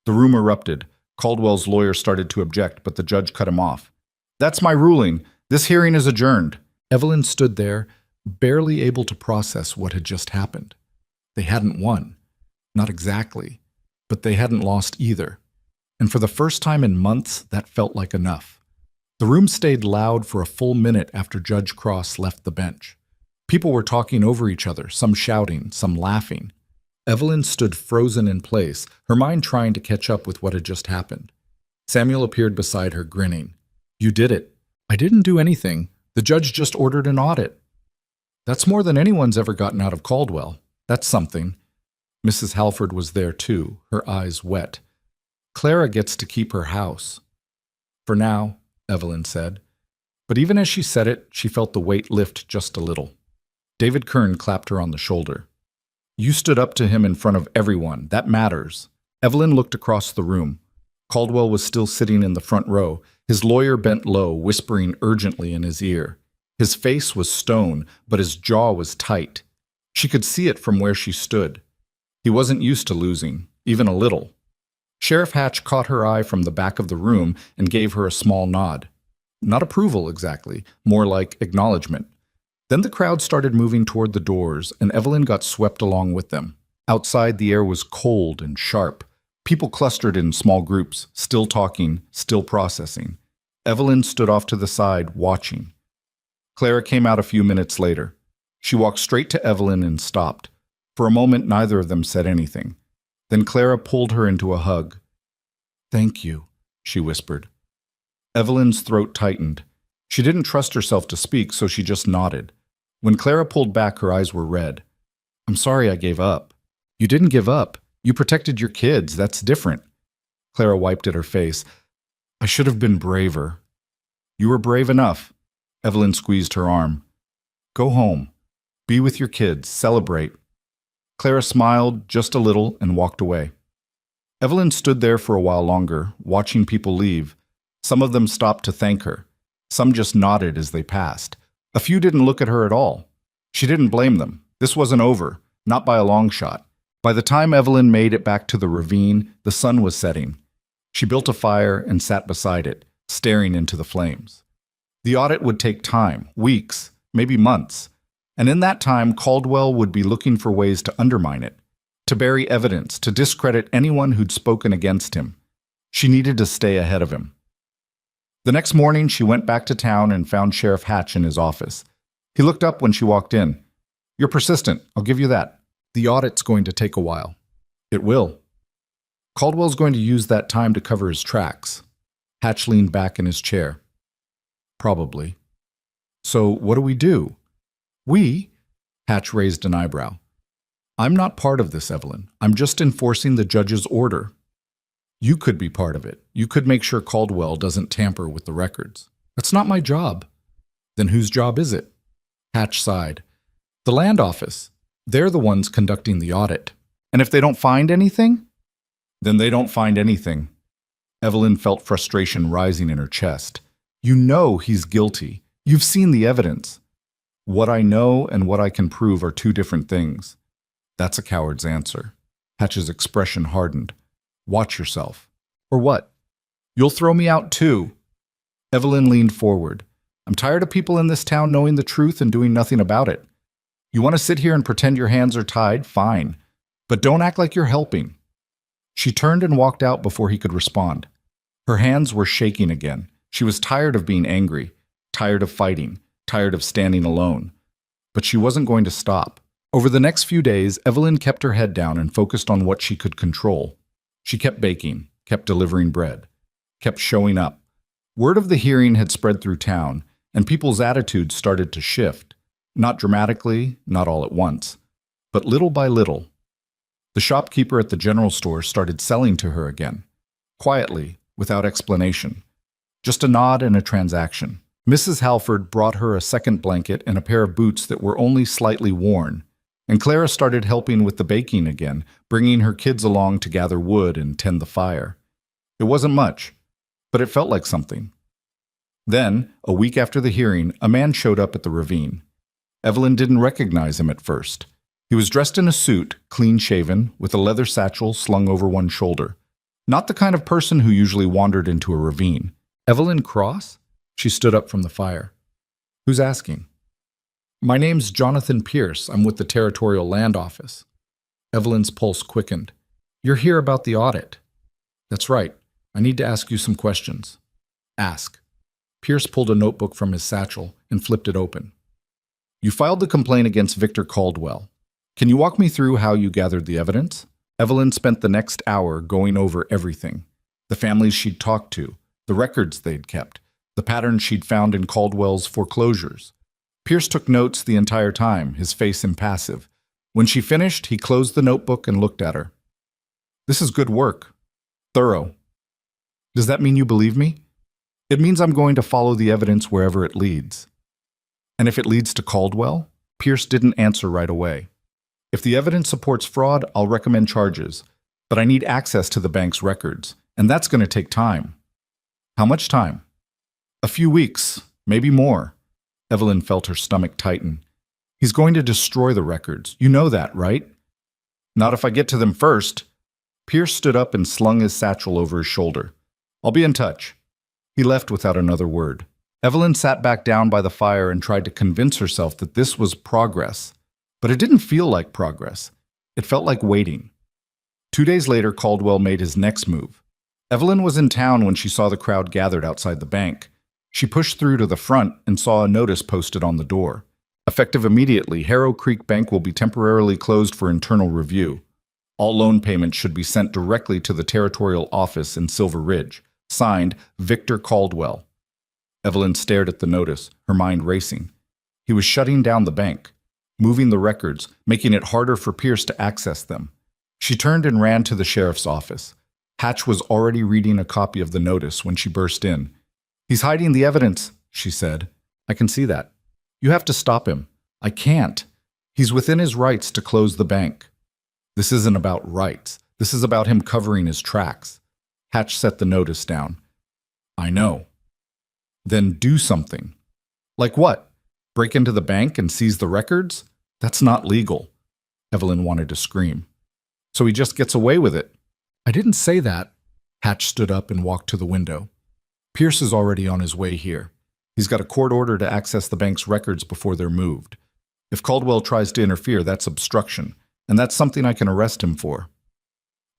The room erupted. Caldwell's lawyer started to object, but the judge cut him off. That's my ruling. This hearing is adjourned. Evelyn stood there, barely able to process what had just happened. They hadn't won. Not exactly. But they hadn't lost either. And for the first time in months, that felt like enough. The room stayed loud for a full minute after Judge Cross left the bench. People were talking over each other, some shouting, some laughing. Evelyn stood frozen in place, her mind trying to catch up with what had just happened. Samuel appeared beside her, grinning. You did it. I didn't do anything. The judge just ordered an audit. That's more than anyone's ever gotten out of Caldwell. That's something. Mrs. Halford was there too, her eyes wet. Clara gets to keep her house. For now, Evelyn said. But even as she said it, she felt the weight lift just a little. David Kern clapped her on the shoulder. You stood up to him in front of everyone. That matters. Evelyn looked across the room. Caldwell was still sitting in the front row, his lawyer bent low, whispering urgently in his ear. His face was stone, but his jaw was tight. She could see it from where she stood. He wasn't used to losing, even a little. Sheriff Hatch caught her eye from the back of the room and gave her a small nod. Not approval exactly, more like acknowledgement. Then the crowd started moving toward the doors, and Evelyn got swept along with them. Outside, the air was cold and sharp. People clustered in small groups, still talking, still processing. Evelyn stood off to the side, watching. Clara came out a few minutes later. She walked straight to Evelyn and stopped. For a moment, neither of them said anything. Then Clara pulled her into a hug. "Thank you," she whispered. Evelyn's throat tightened. She didn't trust herself to speak, so she just nodded. When Clara pulled back, her eyes were red. "I'm sorry I gave up." "You didn't give up. You protected your kids. That's different." Clara wiped at her face. "I should have been braver." "You were brave enough." Evelyn squeezed her arm. "Go home. Be with your kids. Celebrate." Clara smiled just a little and walked away. Evelyn stood there for a while longer, watching people leave. Some of them stopped to thank her. Some just nodded as they passed. A few didn't look at her at all. She didn't blame them. This wasn't over, not by a long shot. By the time Evelyn made it back to the ravine, the sun was setting. She built a fire and sat beside it, staring into the flames. The audit would take time, weeks, maybe months. And in that time, Caldwell would be looking for ways to undermine it, to bury evidence, to discredit anyone who'd spoken against him. She needed to stay ahead of him. The next morning, she went back to town and found Sheriff Hatch in his office. He looked up when she walked in. "You're persistent, I'll give you that. The audit's going to take a while." "It will." "Caldwell's going to use that time to cover his tracks." Hatch leaned back in his chair. "Probably." "So what do we do?" "We?" Hatch raised an eyebrow. "I'm not part of this, Evelyn. I'm just enforcing the judge's order." "You could be part of it. You could make sure Caldwell doesn't tamper with the records." "That's not my job." "Then whose job is it?" Hatch sighed. "The land office. They're the ones conducting the audit. And if they don't find anything?" "Then they don't find anything." Evelyn felt frustration rising in her chest. "You know he's guilty. You've seen the evidence." "What I know and what I can prove are two different things." "That's a coward's answer." Hatch's expression hardened. "Watch yourself." "Or what?" "You'll throw me out too." Evelyn leaned forward. "I'm tired of people in this town knowing the truth and doing nothing about it. You want to sit here and pretend your hands are tied? Fine. But don't act like you're helping." She turned and walked out before he could respond. Her hands were shaking again. She was tired of being angry, tired of fighting, tired of standing alone. But she wasn't going to stop. Over the next few days, Evelyn kept her head down and focused on what she could control. She kept baking, kept delivering bread, kept showing up. Word of the hearing had spread through town, and people's attitudes started to shift. Not dramatically, not all at once, but little by little. The shopkeeper at the general store started selling to her again, quietly, without explanation. Just a nod and a transaction. Mrs. Halford brought her a second blanket and a pair of boots that were only slightly worn, and Clara started helping with the baking again, bringing her kids along to gather wood and tend the fire. It wasn't much, but it felt like something. Then, a week after the hearing, a man showed up at the ravine. Evelyn didn't recognize him at first. He was dressed in a suit, clean-shaven, with a leather satchel slung over one shoulder. Not the kind of person who usually wandered into a ravine. "Evelyn Cross?" She stood up from the fire. "Who's asking?" "My name's Jonathan Pierce. I'm with the Territorial Land Office." Evelyn's pulse quickened. "You're here about the audit." "That's right. I need to ask you some questions." "Ask." Pierce pulled a notebook from his satchel and flipped it open. "You filed the complaint against Victor Caldwell. Can you walk me through how you gathered the evidence?" Evelyn spent the next hour going over everything. The families she'd talked to, the records they'd kept, the patterns she'd found in Caldwell's foreclosures. Pierce took notes the entire time, his face impassive. When she finished, he closed the notebook and looked at her. "This is good work. Thorough. Does that mean you believe me?" "It means I'm going to follow the evidence wherever it leads." "And if it leads to Caldwell?" Pierce didn't answer right away. "If the evidence supports fraud, I'll recommend charges. But I need access to the bank's records, and that's going to take time." "How much time?" "A few weeks, maybe more." Evelyn felt her stomach tighten. "He's going to destroy the records. You know that, right?" "Not if I get to them first." Pierce stood up and slung his satchel over his shoulder. "I'll be in touch." He left without another word. Evelyn sat back down by the fire and tried to convince herself that this was progress. But it didn't feel like progress. It felt like waiting. 2 days later, Caldwell made his next move. Evelyn was in town when she saw the crowd gathered outside the bank. She pushed through to the front and saw a notice posted on the door. Effective immediately, Harrow Creek Bank will be temporarily closed for internal review. All loan payments should be sent directly to the territorial office in Silver Ridge. Signed, Victor Caldwell. Evelyn stared at the notice, her mind racing. He was shutting down the bank, moving the records, making it harder for Pierce to access them. She turned and ran to the sheriff's office. Hatch was already reading a copy of the notice when she burst in. "He's hiding the evidence," she said. "I can see that. You have to stop him." "I can't. He's within his rights to close the bank." "This isn't about rights. This is about him covering his tracks." Hatch set the notice down. "I know." "Then do something." "Like what? Break into the bank and seize the records? That's not legal." Evelyn wanted to scream. "So he just gets away with it." "I didn't say that." Hatch stood up and walked to the window. "Pierce is already on his way here. He's got a court order to access the bank's records before they're moved. If Caldwell tries to interfere, that's obstruction, and that's something I can arrest him for."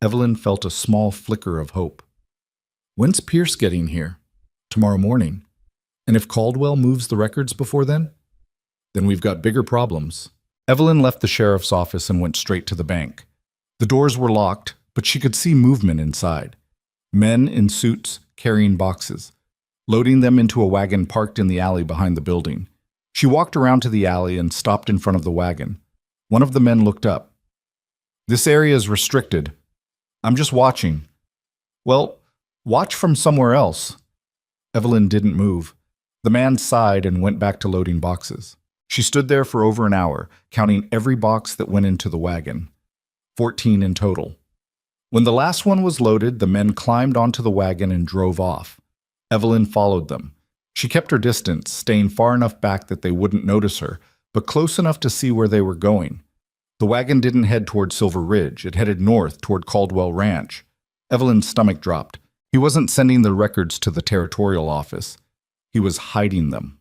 Evelyn felt a small flicker of hope. "When's Pierce getting here?" "Tomorrow morning." "And if Caldwell moves the records before then?" "Then we've got bigger problems." Evelyn left the sheriff's office and went straight to the bank. The doors were locked, but she could see movement inside. Men in suits carrying boxes, loading them into a wagon parked in the alley behind the building. She walked around to the alley and stopped in front of the wagon. One of the men looked up. "This area is restricted." "I'm just watching." "Well, watch from somewhere else." Evelyn didn't move. The man sighed and went back to loading boxes. She stood there for over an hour, counting every box that went into the wagon. 14 in total. When the last one was loaded, the men climbed onto the wagon and drove off. Evelyn followed them. She kept her distance, staying far enough back that they wouldn't notice her, but close enough to see where they were going. The wagon didn't head toward Silver Ridge. It headed north toward Caldwell Ranch. Evelyn's stomach dropped. He wasn't sending the records to the territorial office. He was hiding them.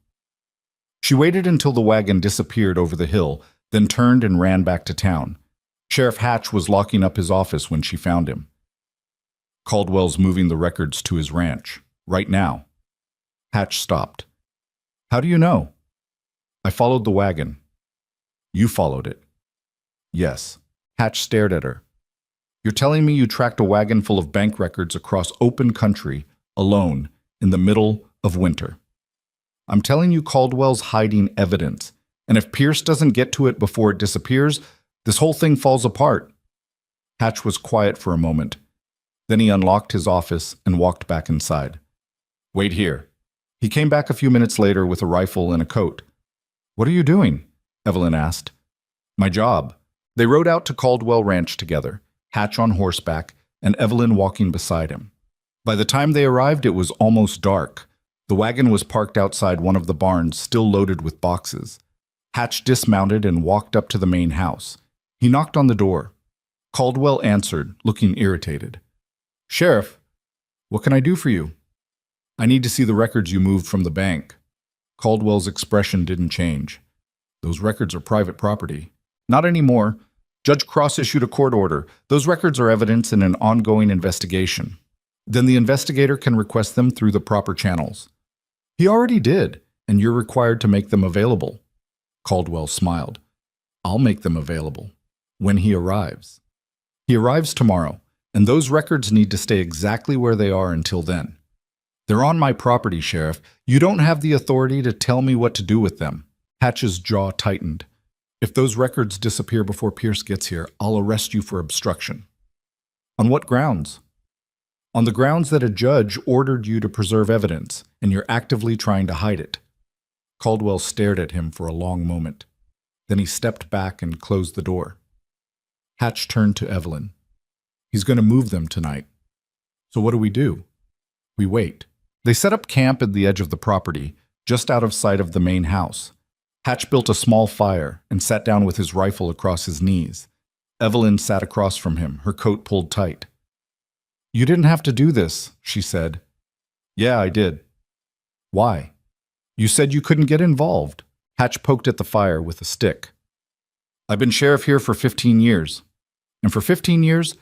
She waited until the wagon disappeared over the hill, then turned and ran back to town. Sheriff Hatch was locking up his office when she found him. "Caldwell's moving the records to his ranch, right now." Hatch stopped. "How do you know?" "I followed the wagon." "You followed it?" "Yes." Hatch stared at her. "You're telling me you tracked a wagon full of bank records across open country, alone, in the middle of winter?" "I'm telling you Caldwell's hiding evidence, and if Pierce doesn't get to it before it disappears, this whole thing falls apart." Hatch was quiet for a moment. Then he unlocked his office and walked back inside. "Wait here." He came back a few minutes later with a rifle and a coat. "What are you doing?" Evelyn asked. "My job." They rode out to Caldwell Ranch together, Hatch on horseback and Evelyn walking beside him. By the time they arrived, it was almost dark. The wagon was parked outside one of the barns, still loaded with boxes. Hatch dismounted and walked up to the main house. He knocked on the door. Caldwell answered, looking irritated. "Sheriff, what can I do for you?" "I need to see the records you moved from the bank." Caldwell's expression didn't change. "Those records are private property." "Not anymore. Judge Cross issued a court order. Those records are evidence in an ongoing investigation." "Then the investigator can request them through the proper channels." "He already did, and you're required to make them available." Caldwell smiled. "I'll make them available. When he arrives." "He arrives tomorrow, and those records need to stay exactly where they are until then." "They're on my property, Sheriff. You don't have the authority to tell me what to do with them." Hatch's jaw tightened. "If those records disappear before Pierce gets here, I'll arrest you for obstruction." "On what grounds?" "On the grounds that a judge ordered you to preserve evidence, and you're actively trying to hide it." Caldwell stared at him for a long moment. Then he stepped back and closed the door. Hatch turned to Evelyn. "He's going to move them tonight. So what do we do?" "We wait." They set up camp at the edge of the property, just out of sight of the main house. Hatch built a small fire and sat down with his rifle across his knees. Evelyn sat across from him, her coat pulled tight. "You didn't have to do this," she said. "Yeah, I did." "Why?" "You said you couldn't get involved." Hatch poked at the fire with a stick. "I've been sheriff here for 15 years. And for 15 years,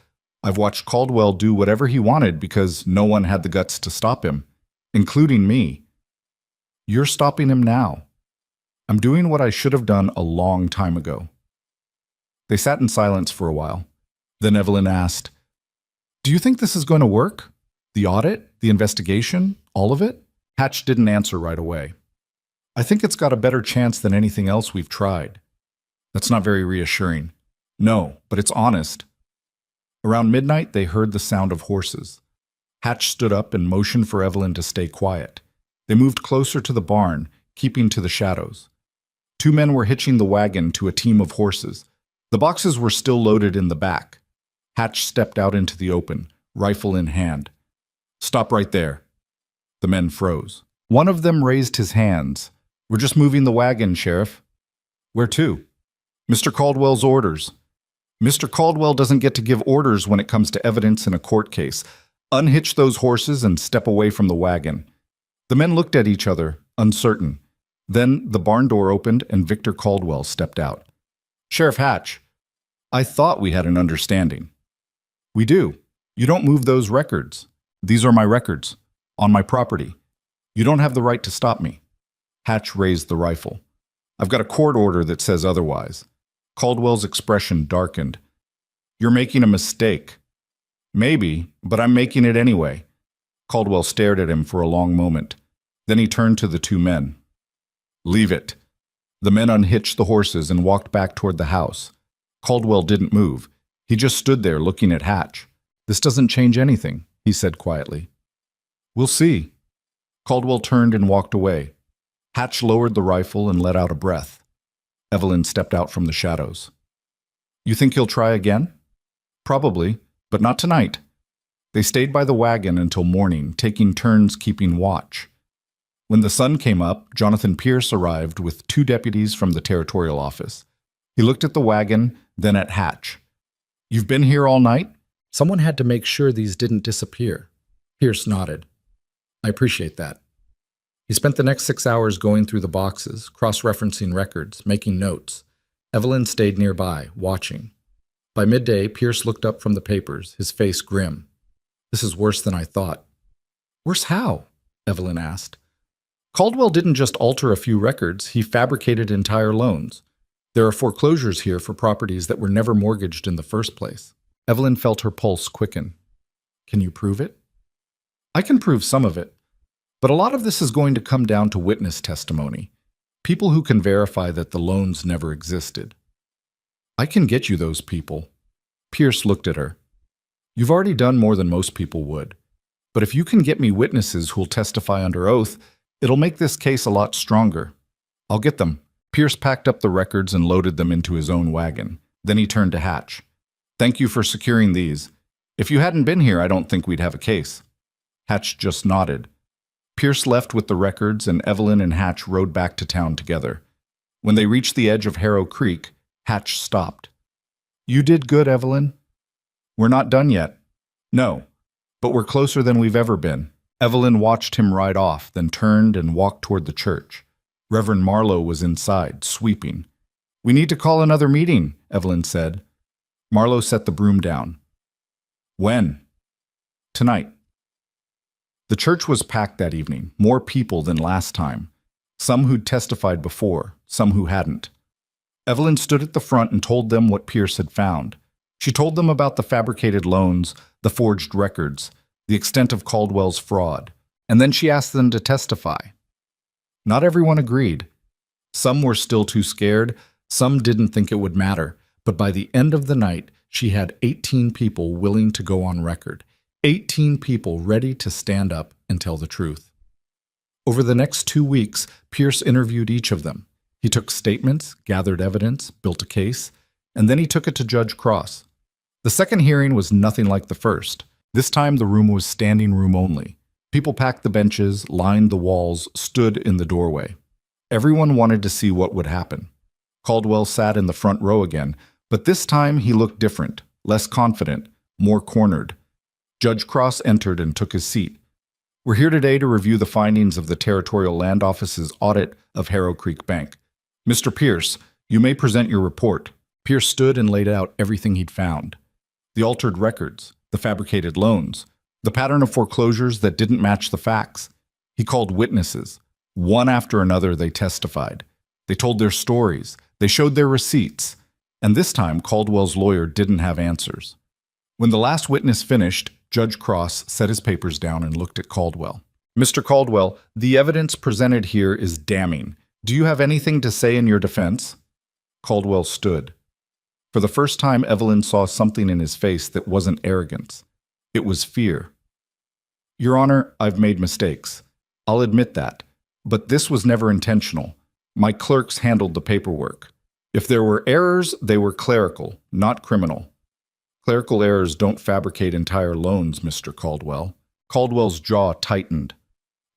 I've watched Caldwell do whatever he wanted because no one had the guts to stop him, including me. You're stopping him now. I'm doing what I should have done a long time ago." They sat in silence for a while. Then Evelyn asked, "Do you think this is going to work? The audit, the investigation, all of it?" Hatch didn't answer right away. "I think it's got a better chance than anything else we've tried." "That's not very reassuring." "No, but it's honest." Around midnight, they heard the sound of horses. Hatch stood up and motioned for Evelyn to stay quiet. They moved closer to the barn, keeping to the shadows. 2 men were hitching the wagon to a team of horses. The boxes were still loaded in the back. Hatch stepped out into the open, rifle in hand. "Stop right there." The men froze. One of them raised his hands. "We're just moving the wagon, Sheriff." "Where to?" "Mr. Caldwell's orders." "Mr. Caldwell doesn't get to give orders when it comes to evidence in a court case. Unhitch those horses and step away from the wagon." The men looked at each other, uncertain. Then the barn door opened and Victor Caldwell stepped out. "Sheriff Hatch, I thought we had an understanding." "We do. You don't move those records. These are my records, on my property. You don't have the right to stop me." Hatch raised the rifle. "I've got a court order that says otherwise." Caldwell's expression darkened. "You're making a mistake." "Maybe, but I'm making it anyway." Caldwell stared at him for a long moment. Then he turned to the 2 men. "Leave it." The men unhitched the horses and walked back toward the house. Caldwell didn't move. He just stood there looking at Hatch. "This doesn't change anything," he said quietly. "We'll see." Caldwell turned and walked away. Hatch lowered the rifle and let out a breath. Evelyn stepped out from the shadows. "You think he'll try again?" "Probably, but not tonight." They stayed by the wagon until morning, taking turns keeping watch. When the sun came up, Jonathan Pierce arrived with 2 deputies from the territorial office. He looked at the wagon, then at Hatch. "You've been here all night?" "Someone had to make sure these didn't disappear." Pierce nodded. "I appreciate that." He spent the next 6 hours going through the boxes, cross-referencing records, making notes. Evelyn stayed nearby, watching. By midday, Pierce looked up from the papers, his face grim. "This is worse than I thought." "Worse how?" Evelyn asked. "Caldwell didn't just alter a few records, he fabricated entire loans. There are foreclosures here for properties that were never mortgaged in the first place." Evelyn felt her pulse quicken. "Can you prove it?" "I can prove some of it, but a lot of this is going to come down to witness testimony, people who can verify that the loans never existed." "I can get you those people." Pierce looked at her. "You've already done more than most people would, but if you can get me witnesses who'll testify under oath, it'll make this case a lot stronger." "I'll get them." Pierce packed up the records and loaded them into his own wagon. Then he turned to Hatch. "Thank you for securing these. If you hadn't been here, I don't think we'd have a case." Hatch just nodded. Pierce left with the records, and Evelyn and Hatch rode back to town together. When they reached the edge of Harrow Creek, Hatch stopped. "You did good, Evelyn." "We're not done yet." "No, but we're closer than we've ever been." Evelyn watched him ride off, then turned and walked toward the church. Reverend Marlowe was inside, sweeping. "We need to call another meeting," Evelyn said. Marlowe set the broom down. "When?" "Tonight." The church was packed that evening, more people than last time. Some who'd testified before, some who hadn't. Evelyn stood at the front and told them what Pierce had found. She told them about the fabricated loans, the forged records, the extent of Caldwell's fraud, and then she asked them to testify. Not everyone agreed. Some were still too scared, some didn't think it would matter, but by the end of the night, she had 18 people willing to go on record, 18 people ready to stand up and tell the truth. Over the next 2 weeks, Pierce interviewed each of them. He took statements, gathered evidence, built a case, and then he took it to Judge Cross. The second hearing was nothing like the first. This time the room was standing room only. People packed the benches, lined the walls, stood in the doorway. Everyone wanted to see what would happen. Caldwell sat in the front row again, but this time he looked different, less confident, more cornered. Judge Cross entered and took his seat. "We're here today to review the findings of the Territorial Land Office's audit of Harrow Creek Bank. Mr. Pierce, you may present your report." Pierce stood and laid out everything he'd found. The altered records, the fabricated loans, the pattern of foreclosures that didn't match the facts. He called witnesses. One after another, they testified. They told their stories. They showed their receipts. And this time, Caldwell's lawyer didn't have answers. When the last witness finished, Judge Cross set his papers down and looked at Caldwell. Mr. Caldwell, the evidence presented here is damning. Do you have anything to say in your defense? Caldwell stood. For the first time, Evelyn saw something in his face that wasn't arrogance. It was fear. Your Honor, I've made mistakes. I'll admit that. But this was never intentional. My clerks handled the paperwork. If there were errors, they were clerical, not criminal. Clerical errors don't fabricate entire loans, Mr. Caldwell. Caldwell's jaw tightened.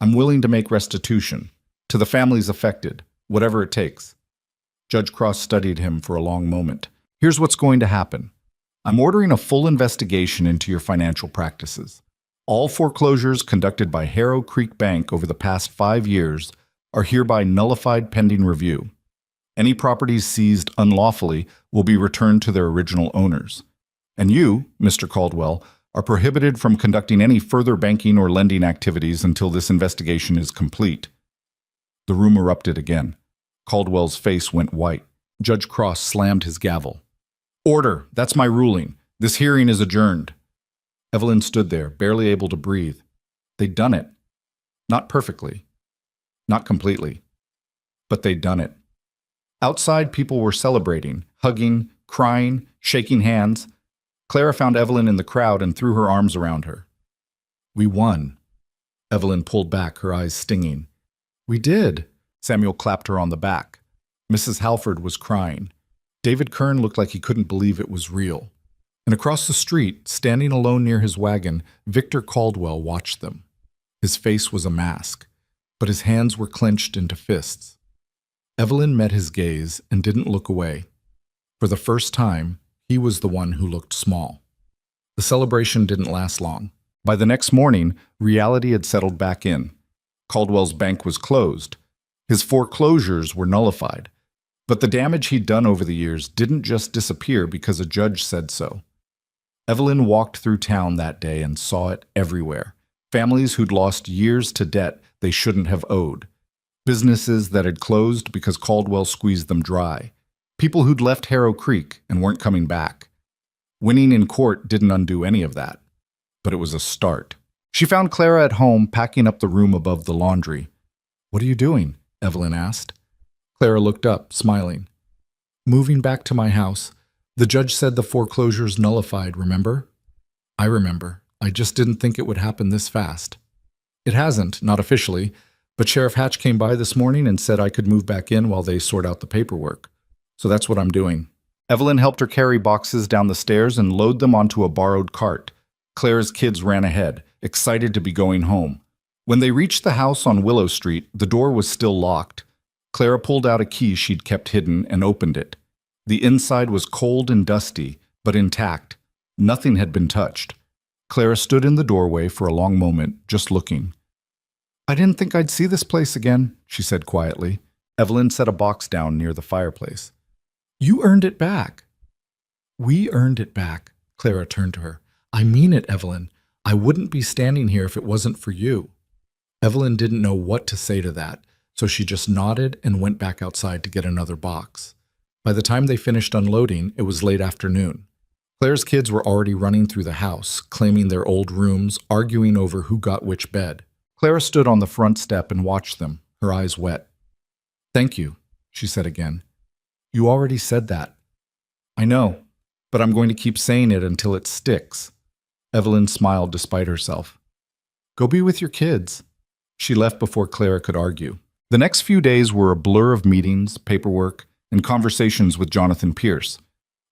I'm willing to make restitution. To the families affected, whatever it takes. Judge Cross studied him for a long moment. Here's what's going to happen. I'm ordering a full investigation into your financial practices. All foreclosures conducted by Harrow Creek Bank over the past 5 years are hereby nullified pending review. Any properties seized unlawfully will be returned to their original owners. And you, Mr. Caldwell, are prohibited from conducting any further banking or lending activities until this investigation is complete. The room erupted again. Caldwell's face went white. Judge Cross slammed his gavel. Order! That's my ruling. This hearing is adjourned. Evelyn stood there, barely able to breathe. They'd done it. Not perfectly. Not completely. But they'd done it. Outside, people were celebrating, hugging, crying, shaking hands. Clara found Evelyn in the crowd and threw her arms around her. We won. Evelyn pulled back, her eyes stinging. We did. Samuel clapped her on the back. Mrs. Halford was crying. David Kern looked like he couldn't believe it was real. And across the street, standing alone near his wagon, Victor Caldwell watched them. His face was a mask, but his hands were clenched into fists. Evelyn met his gaze and didn't look away. For the first time, he was the one who looked small. The celebration didn't last long. By the next morning, reality had settled back in. Caldwell's bank was closed. His foreclosures were nullified. But the damage he'd done over the years didn't just disappear because a judge said so. Evelyn walked through town that day and saw it everywhere. Families who'd lost years to debt they shouldn't have owed. Businesses that had closed because Caldwell squeezed them dry. People who'd left Harrow Creek and weren't coming back. Winning in court didn't undo any of that. But it was a start. She found Clara at home packing up the room above the laundry. What are you doing? Evelyn asked. Clara looked up, smiling. Moving back to my house. The judge said the foreclosure's nullified, remember? I remember. I just didn't think it would happen this fast. It hasn't, not officially, but Sheriff Hatch came by this morning and said I could move back in while they sort out the paperwork. So that's what I'm doing. Evelyn helped her carry boxes down the stairs and load them onto a borrowed cart. Clara's kids ran ahead, excited to be going home. When they reached the house on Willow Street, the door was still locked. Clara pulled out a key she'd kept hidden and opened it. The inside was cold and dusty, but intact. Nothing had been touched. Clara stood in the doorway for a long moment, just looking. I didn't think I'd see this place again, she said quietly. Evelyn set a box down near the fireplace. You earned it back. We earned it back, Clara turned to her. I mean it, Evelyn. I wouldn't be standing here if it wasn't for you. Evelyn didn't know what to say to that, so she just nodded and went back outside to get another box. By the time they finished unloading, it was late afternoon. Claire's kids were already running through the house, claiming their old rooms, arguing over who got which bed. Clara stood on the front step and watched them, her eyes wet. Thank you, she said again. You already said that. I know, but I'm going to keep saying it until it sticks. Evelyn smiled despite herself. Go be with your kids. She left before Clara could argue. The next few days were a blur of meetings, paperwork, and conversations with Jonathan Pierce.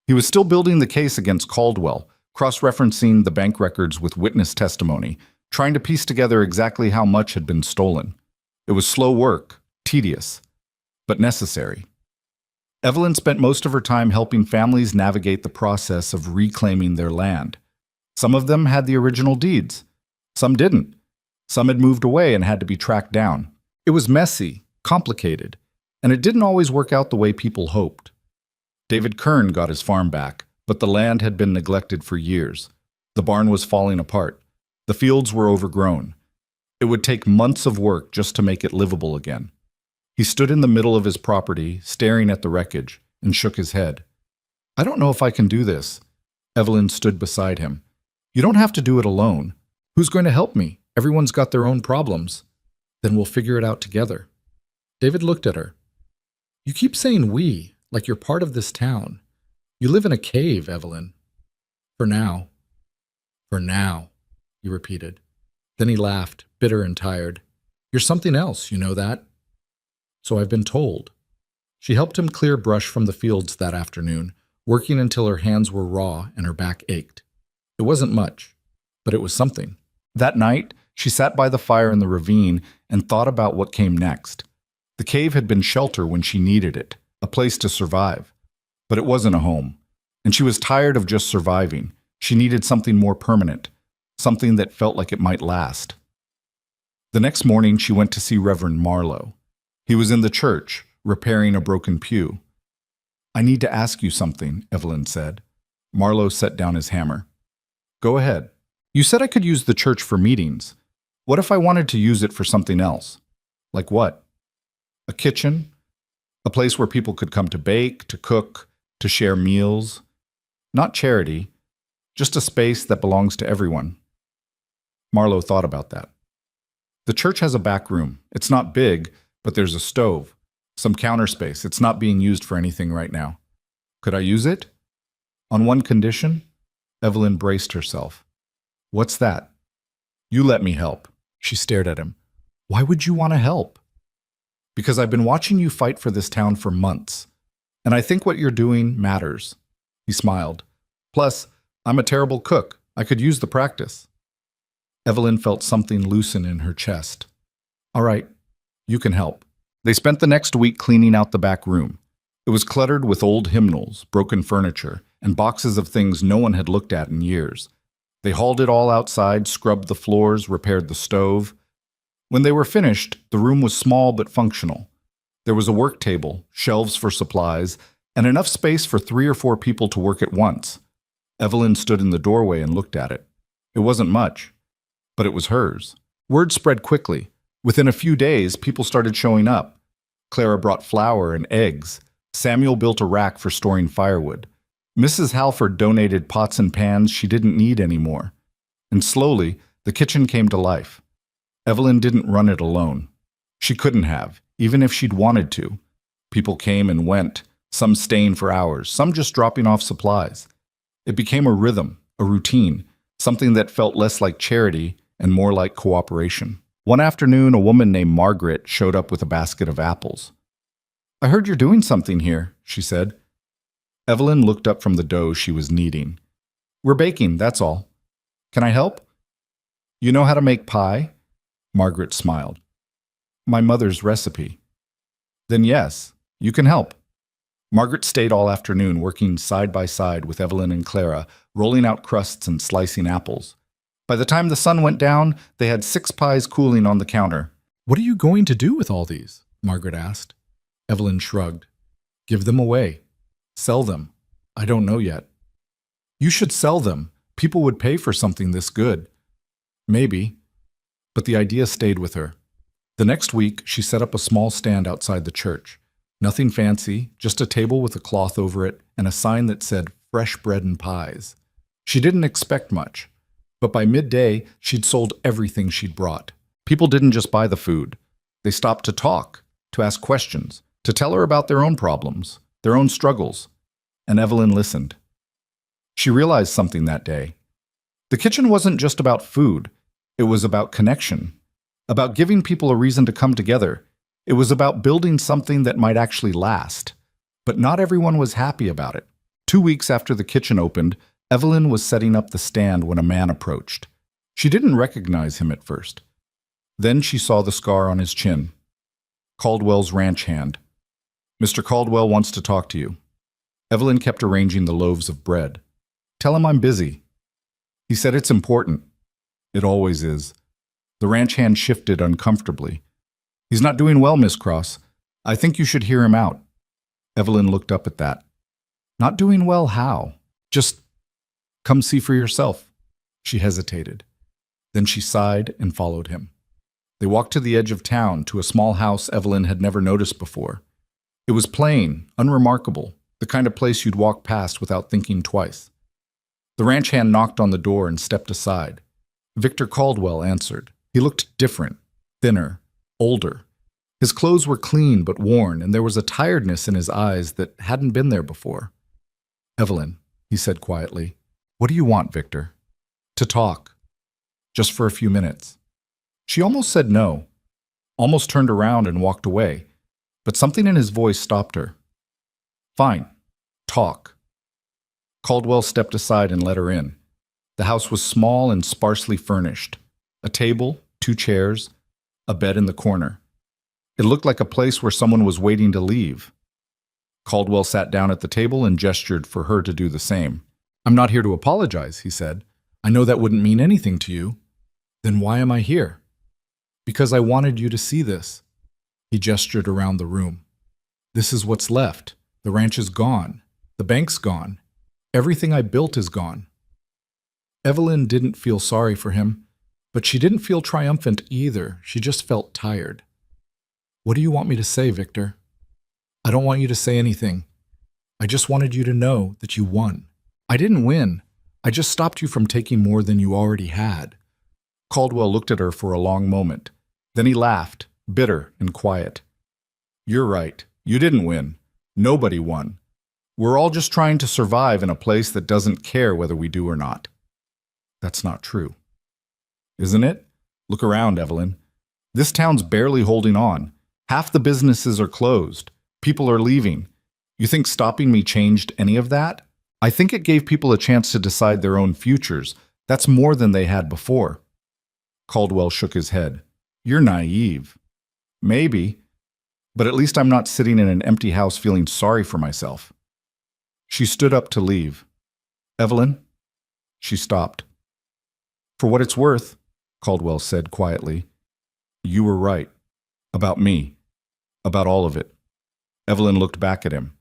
He was still building the case against Caldwell, cross-referencing the bank records with witness testimony, trying to piece together exactly how much had been stolen. It was slow work, tedious, but necessary. Evelyn spent most of her time helping families navigate the process of reclaiming their land. Some of them had the original deeds. Some didn't. Some had moved away and had to be tracked down. It was messy, complicated, and it didn't always work out the way people hoped. David Kern got his farm back, But the land had been neglected for years. The barn was falling apart. The fields were overgrown. It would take months of work just to make it livable again. He stood in the middle of his property, staring at the wreckage, and shook his head. I don't know if I can do this. Evelyn stood beside him. You don't have to do it alone. Who's going to help me? Everyone's got their own problems. Then we'll figure it out together. David looked at her. You keep saying we, like you're part of this town. You live in a cave, Evelyn. For now. For now, he repeated. Then he laughed, bitter and tired. You're something else, you know that? So I've been told. She helped him clear brush from the fields that afternoon, working until her hands were raw and her back ached. It wasn't much, but it was something. That night, she sat by the fire in the ravine and thought about what came next. The cave had been shelter when she needed it, a place to survive. But it wasn't a home, and she was tired of just surviving. She needed something more permanent, something that felt like it might last. The next morning, she went to see Reverend Marlowe. He was in the church, repairing a broken pew. I need to ask you something, Evelyn said. Marlowe set down his hammer. Go ahead. You said I could use the church for meetings. What if I wanted to use it for something else? Like what? A kitchen? A place where people could come to bake, to cook, to share meals. Not charity, just a space that belongs to everyone. Marlowe thought about that. The church has a back room. It's not big, but there's a stove, some counter space. It's not being used for anything right now. Could I use it? On one condition? Evelyn braced herself. What's that? You let me help. She stared at him. Why would you want to help? Because I've been watching you fight for this town for months, and I think what you're doing matters. He smiled. Plus, I'm a terrible cook. I could use the practice. Evelyn felt something loosen in her chest. All right, you can help. They spent the next week cleaning out the back room. It was cluttered with old hymnals, broken furniture, and boxes of things no one had looked at in years. They hauled it all outside, scrubbed the floors, repaired the stove. When they were finished, the room was small but functional. There was a work table, shelves for supplies, and enough space for 3 or 4 people to work at once. Evelyn stood in the doorway and looked at it. It wasn't much, but it was hers. Word spread quickly. Within a few days, people started showing up. Clara brought flour and eggs. Samuel built a rack for storing firewood. Mrs. Halford donated pots and pans she didn't need anymore. And slowly, the kitchen came to life. Evelyn didn't run it alone. She couldn't have, even if she'd wanted to. People came and went, some staying for hours, some just dropping off supplies. It became a rhythm, a routine, something that felt less like charity and more like cooperation. One afternoon, a woman named Margaret showed up with a basket of apples. I heard you're doing something here, she said. Evelyn looked up from the dough she was kneading. We're baking, that's all. Can I help? You know how to make pie? Margaret smiled. My mother's recipe. Then yes, you can help. Margaret stayed all afternoon working side by side with Evelyn and Clara, rolling out crusts and slicing apples. By the time the sun went down, they had 6 pies cooling on the counter. What are you going to do with all these? Margaret asked. Evelyn shrugged. Give them away. Sell them. I don't know yet. You should sell them. People would pay for something this good. Maybe. But the idea stayed with her. The next week, she set up a small stand outside the church. Nothing fancy, just a table with a cloth over it and a sign that said, Fresh Bread and Pies. She didn't expect much, but by midday, she'd sold everything she'd brought. People didn't just buy the food. They stopped to talk, to ask questions, to tell her about their own problems, their own struggles. And Evelyn listened. She realized something that day. The kitchen wasn't just about food. It was about connection, about giving people a reason to come together. It was about building something that might actually last. But not everyone was happy about it. 2 weeks after the kitchen opened, Evelyn was setting up the stand when a man approached. She didn't recognize him at first. Then she saw the scar on his chin. Caldwell's ranch hand. Mr. Caldwell wants to talk to you. Evelyn kept arranging the loaves of bread. Tell him I'm busy. He said it's important. It always is. The ranch hand shifted uncomfortably. He's not doing well, Miss Cross. I think you should hear him out. Evelyn looked up at that. Not doing well how? Just come see for yourself. She hesitated. Then she sighed and followed him. They walked to the edge of town to a small house Evelyn had never noticed before. It was plain, unremarkable, the kind of place you'd walk past without thinking twice. The ranch hand knocked on the door and stepped aside. Victor Caldwell answered. He looked different, thinner, older. His clothes were clean but worn, and there was a tiredness in his eyes that hadn't been there before. "Evelyn," he said quietly, "what do you want, Victor?" "To talk. Just for a few minutes." She almost said no, almost turned around and walked away, but something in his voice stopped her. "Fine. Talk." Caldwell stepped aside and let her in. The house was small and sparsely furnished. A table, 2 chairs, a bed in the corner. It looked like a place where someone was waiting to leave. Caldwell sat down at the table and gestured for her to do the same. "I'm not here to apologize," he said. "I know that wouldn't mean anything to you." "Then why am I here?" "Because I wanted you to see this." He gestured around the room. "This is what's left. The ranch is gone. The bank's gone. Everything I built is gone." Evelyn didn't feel sorry for him, but she didn't feel triumphant either. She just felt tired. "What do you want me to say, Victor?" "I don't want you to say anything. I just wanted you to know that you won." "I didn't win. I just stopped you from taking more than you already had." Caldwell looked at her for a long moment. Then he laughed, bitter and quiet. "You're right. You didn't win. Nobody won. We're all just trying to survive in a place that doesn't care whether we do or not." "That's not true." "Isn't it? Look around, Evelyn. This town's barely holding on. Half the businesses are closed. People are leaving. You think stopping me changed any of that? I think it gave people a chance to decide their own futures. That's more than they had before." Caldwell shook his head. "You're naive." "Maybe. But at least I'm not sitting in an empty house feeling sorry for myself." She stood up to leave. "Evelyn?" She stopped. "For what it's worth," Caldwell said quietly, "you were right. About me. About all of it." Evelyn looked back at him.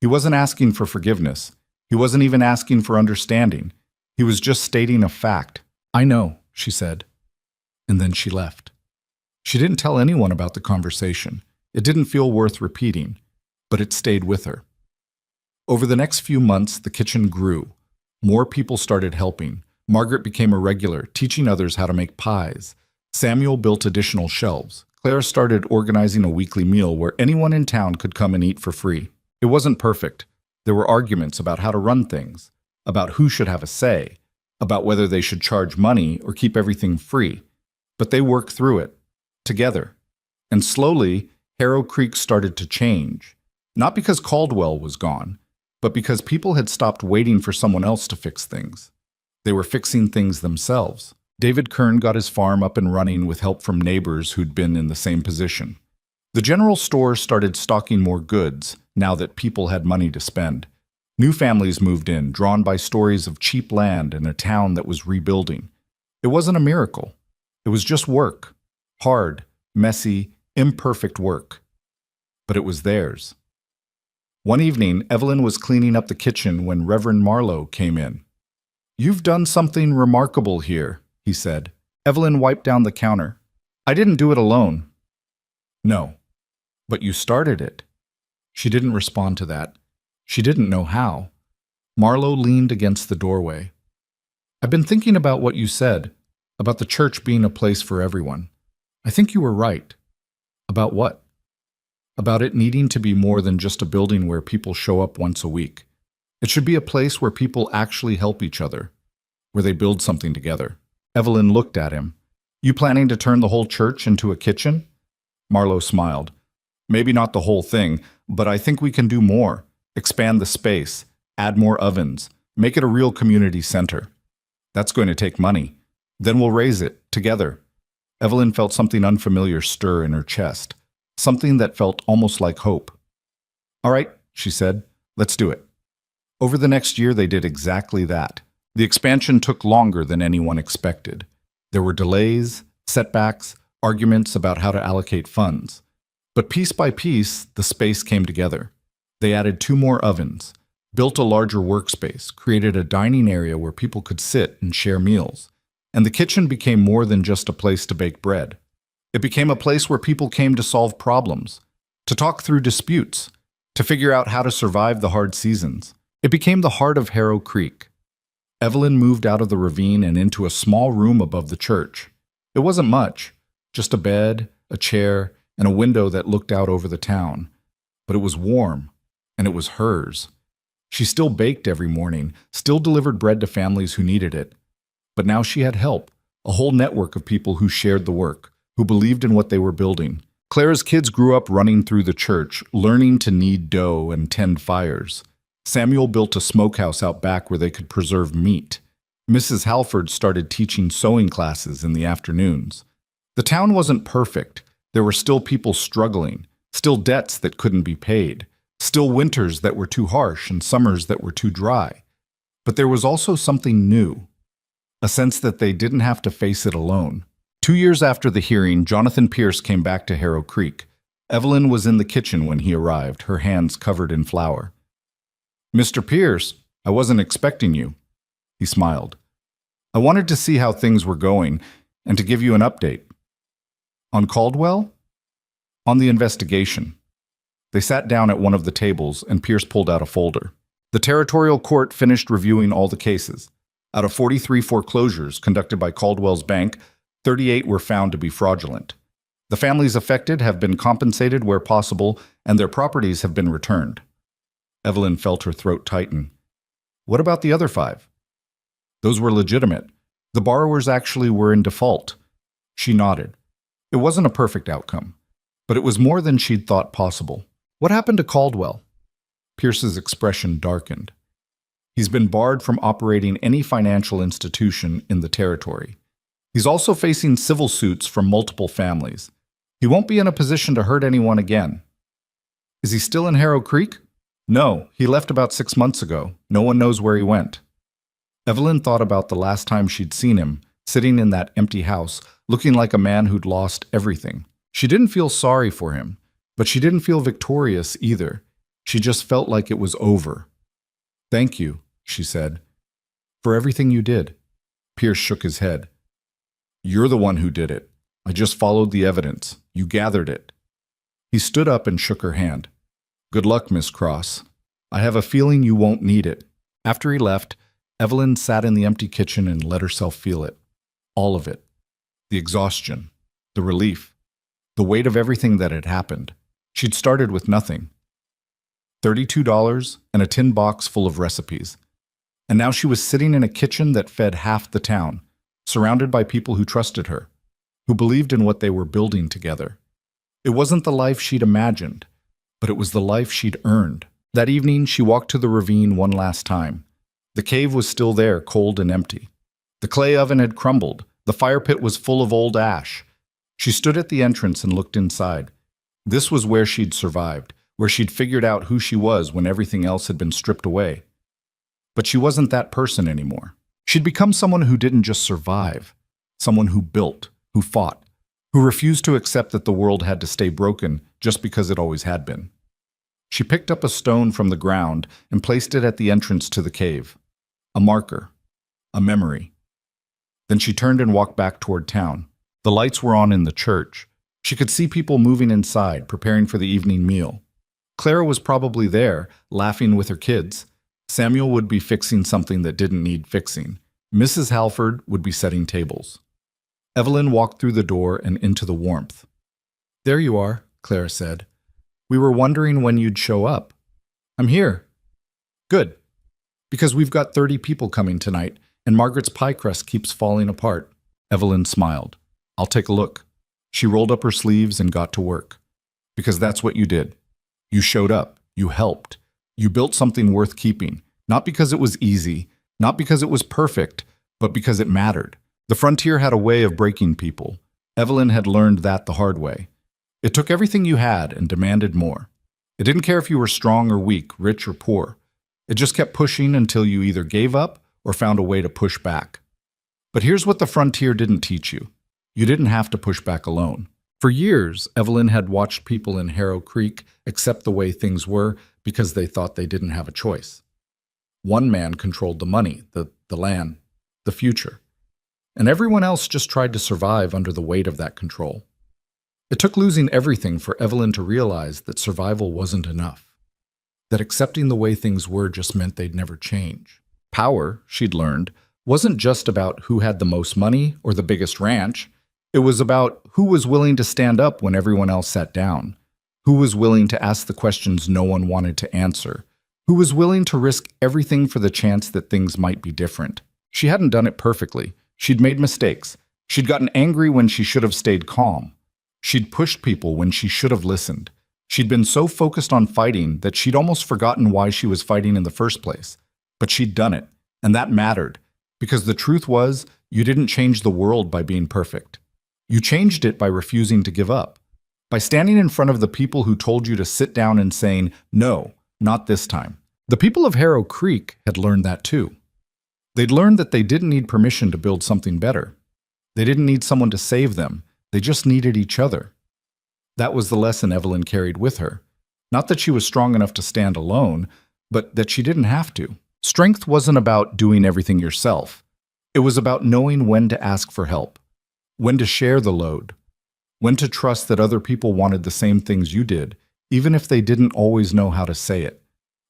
He wasn't asking for forgiveness. He wasn't even asking for understanding. He was just stating a fact. "I know," she said. And then she left. She didn't tell anyone about the conversation. It didn't feel worth repeating, but it stayed with her. Over the next few months, the kitchen grew. More people started helping. Margaret became a regular, teaching others how to make pies. Samuel built additional shelves. Claire started organizing a weekly meal where anyone in town could come and eat for free. It wasn't perfect. There were arguments about how to run things, about who should have a say, about whether they should charge money or keep everything free. But they worked through it, together. And slowly, Harrow Creek started to change. Not because Caldwell was gone, but because people had stopped waiting for someone else to fix things. They were fixing things themselves. David Kern got his farm up and running with help from neighbors who'd been in the same position. The general store started stocking more goods now that people had money to spend. New families moved in, drawn by stories of cheap land and a town that was rebuilding. It wasn't a miracle. It was just work. Hard, messy, imperfect work. But it was theirs. One evening, Evelyn was cleaning up the kitchen when Reverend Marlowe came in. "You've done something remarkable here," he said. Evelyn wiped down the counter. "I didn't do it alone." "No, but you started it." She didn't respond to that. She didn't know how. Marlowe leaned against the doorway. "I've been thinking about what you said, about the church being a place for everyone. I think you were right." "About what?" "About it needing to be more than just a building where people show up once a week. It should be a place where people actually help each other, where they build something together." Evelyn looked at him. "You planning to turn the whole church into a kitchen?" Marlowe smiled. "Maybe not the whole thing, but I think we can do more. Expand the space, add more ovens, make it a real community center. That's going to take money. Then we'll raise it, together." Evelyn felt something unfamiliar stir in her chest, something that felt almost like hope. "All right," she said, "let's do it." Over the next year, they did exactly that. The expansion took longer than anyone expected. There were delays, setbacks, arguments about how to allocate funds. But piece by piece, the space came together. They added 2 more ovens, built a larger workspace, created a dining area where people could sit and share meals. And the kitchen became more than just a place to bake bread. It became a place where people came to solve problems, to talk through disputes, to figure out how to survive the hard seasons. It became the heart of Harrow Creek. Evelyn moved out of the ravine and into a small room above the church. It wasn't much, just a bed, a chair, and a window that looked out over the town. But it was warm, and it was hers. She still baked every morning, still delivered bread to families who needed it. But now she had help, a whole network of people who shared the work, who believed in what they were building. Clara's kids grew up running through the church, learning to knead dough and tend fires. Samuel built a smokehouse out back where they could preserve meat. Mrs. Halford started teaching sewing classes in the afternoons. The town wasn't perfect. There were still people struggling, still debts that couldn't be paid, still winters that were too harsh and summers that were too dry. But there was also something new, a sense that they didn't have to face it alone. 2 years after the hearing, Jonathan Pierce came back to Harrow Creek. Evelyn was in the kitchen when he arrived, her hands covered in flour. "Mr. Pierce, I wasn't expecting you." He smiled. "I wanted to see how things were going and to give you an update." "On Caldwell?" "On the investigation." They sat down at one of the tables and Pierce pulled out a folder. The territorial court finished reviewing all the cases. Out of 43 foreclosures conducted by Caldwell's bank, 38 were found to be fraudulent. The families affected have been compensated where possible, and their properties have been returned. Evelyn felt her throat tighten. "What about the other 5? "Those were legitimate. The borrowers actually were in default." She nodded. It wasn't a perfect outcome, but it was more than she'd thought possible. "What happened to Caldwell?" Pierce's expression darkened. "He's been barred from operating any financial institution in the territory. He's also facing civil suits from multiple families. He won't be in a position to hurt anyone again." "Is he still in Harrow Creek?" "No, he left about 6 months ago. No one knows where he went." Evelyn thought about the last time she'd seen him, sitting in that empty house, looking like a man who'd lost everything. She didn't feel sorry for him, but she didn't feel victorious either. She just felt like it was over. "Thank you," she said, "for everything you did." Pierce shook his head. "You're the one who did it. I just followed the evidence. You gathered it." He stood up and shook her hand. "Good luck, Miss Cross. I have a feeling you won't need it." After he left, Evelyn sat in the empty kitchen and let herself feel it. All of it. The exhaustion, the relief, the weight of everything that had happened. She'd started with nothing. $32 and a tin box full of recipes. And now she was sitting in a kitchen that fed half the town, surrounded by people who trusted her, who believed in what they were building together. It wasn't the life she'd imagined, but it was the life she'd earned. That evening, she walked to the ravine one last time. The cave was still there, cold and empty. The clay oven had crumbled. The fire pit was full of old ash. She stood at the entrance and looked inside. This was where she'd survived, where she'd figured out who she was when everything else had been stripped away. But she wasn't that person anymore. She'd become someone who didn't just survive, someone who built, who fought, who refused to accept that the world had to stay broken just because it always had been. She picked up a stone from the ground and placed it at the entrance to the cave. A marker, a memory. Then she turned and walked back toward town. The lights were on in the church. She could see people moving inside, preparing for the evening meal. Clara was probably there, laughing with her kids. Samuel would be fixing something that didn't need fixing. Mrs. Halford would be setting tables. Evelyn walked through the door and into the warmth. "There you are," Clara said. "We were wondering when you'd show up." "I'm here." "Good. Because we've got 30 people coming tonight, and Margaret's pie crust keeps falling apart." Evelyn smiled. "I'll take a look." She rolled up her sleeves and got to work. "Because that's what you did. You showed up. You helped. You built something worth keeping. Not because it was easy, not because it was perfect, but because it mattered. The frontier had a way of breaking people. Evelyn had learned that the hard way. It took everything you had and demanded more. It didn't care if you were strong or weak, rich or poor. It just kept pushing until you either gave up or found a way to push back. But here's what the frontier didn't teach you. You didn't have to push back alone. For years, Evelyn had watched people in Harrow Creek accept the way things were because they thought they didn't have a choice. One man controlled the money, the land, the future. And everyone else just tried to survive under the weight of that control. It took losing everything for Evelyn to realize that survival wasn't enough, that accepting the way things were just meant they'd never change. Power, she'd learned, wasn't just about who had the most money or the biggest ranch. It was about who was willing to stand up when everyone else sat down, who was willing to ask the questions no one wanted to answer, who was willing to risk everything for the chance that things might be different. She hadn't done it perfectly. She'd made mistakes. She'd gotten angry when she should have stayed calm. She'd pushed people when she should have listened. She'd been so focused on fighting that she'd almost forgotten why she was fighting in the first place. But she'd done it, and that mattered, because the truth was, you didn't change the world by being perfect. You changed it by refusing to give up, by standing in front of the people who told you to sit down and saying, "No, not this time." The people of Harrow Creek had learned that too. They'd learned that they didn't need permission to build something better. They didn't need someone to save them. They just needed each other. That was the lesson Evelyn carried with her. Not that she was strong enough to stand alone, but that she didn't have to. Strength wasn't about doing everything yourself. It was about knowing when to ask for help, when to share the load, when to trust that other people wanted the same things you did, even if they didn't always know how to say it.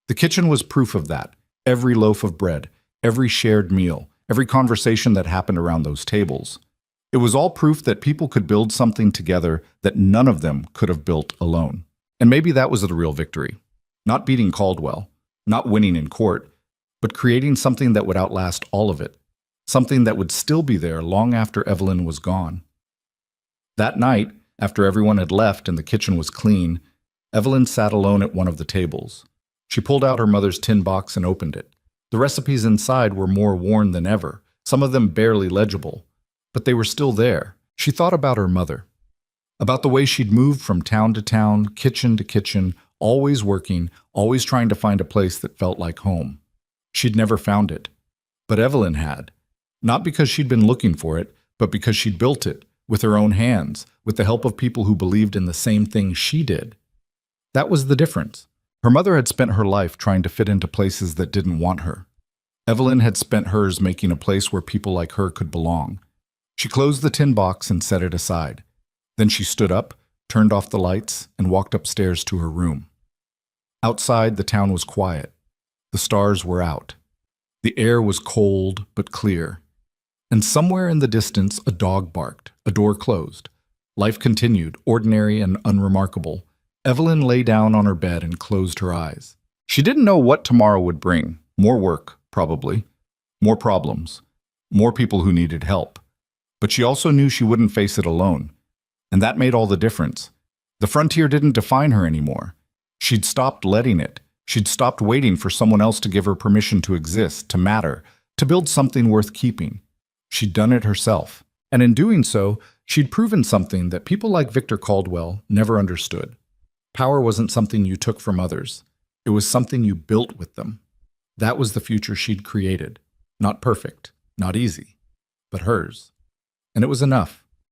The kitchen was proof of that. Every loaf of bread, every shared meal, every conversation that happened around those tables. It was all proof that people could build something together that none of them could have built alone. And maybe that was the real victory. Not beating Caldwell, not winning in court, but creating something that would outlast all of it. Something that would still be there long after Evelyn was gone. That night, after everyone had left and the kitchen was clean, Evelyn sat alone at one of the tables. She pulled out her mother's tin box and opened it. The recipes inside were more worn than ever, some of them barely legible. But they were still there. She thought about her mother, about the way she'd moved from town to town, kitchen to kitchen, always working, always trying to find a place that felt like home. She'd never found it. But Evelyn had. Not because she'd been looking for it, but because she'd built it, with her own hands, with the help of people who believed in the same thing she did. That was the difference. Her mother had spent her life trying to fit into places that didn't want her. Evelyn had spent hers making a place where people like her could belong. She closed the tin box and set it aside. Then she stood up, turned off the lights, and walked upstairs to her room. Outside, the town was quiet. The stars were out. The air was cold but clear. And somewhere in the distance, a dog barked, a door closed. Life continued, ordinary and unremarkable. Evelyn lay down on her bed and closed her eyes. She didn't know what tomorrow would bring. More work, probably. More problems. More people who needed help. But she also knew she wouldn't face it alone. And that made all the difference. The frontier didn't define her anymore. She'd stopped letting it. She'd stopped waiting for someone else to give her permission to exist, to matter, to build something worth keeping. She'd done it herself. And in doing so, she'd proven something that people like Victor Caldwell never understood. Power wasn't something you took from others. It was something you built with them. That was the future she'd created. Not perfect, not easy, but hers. And it was enough.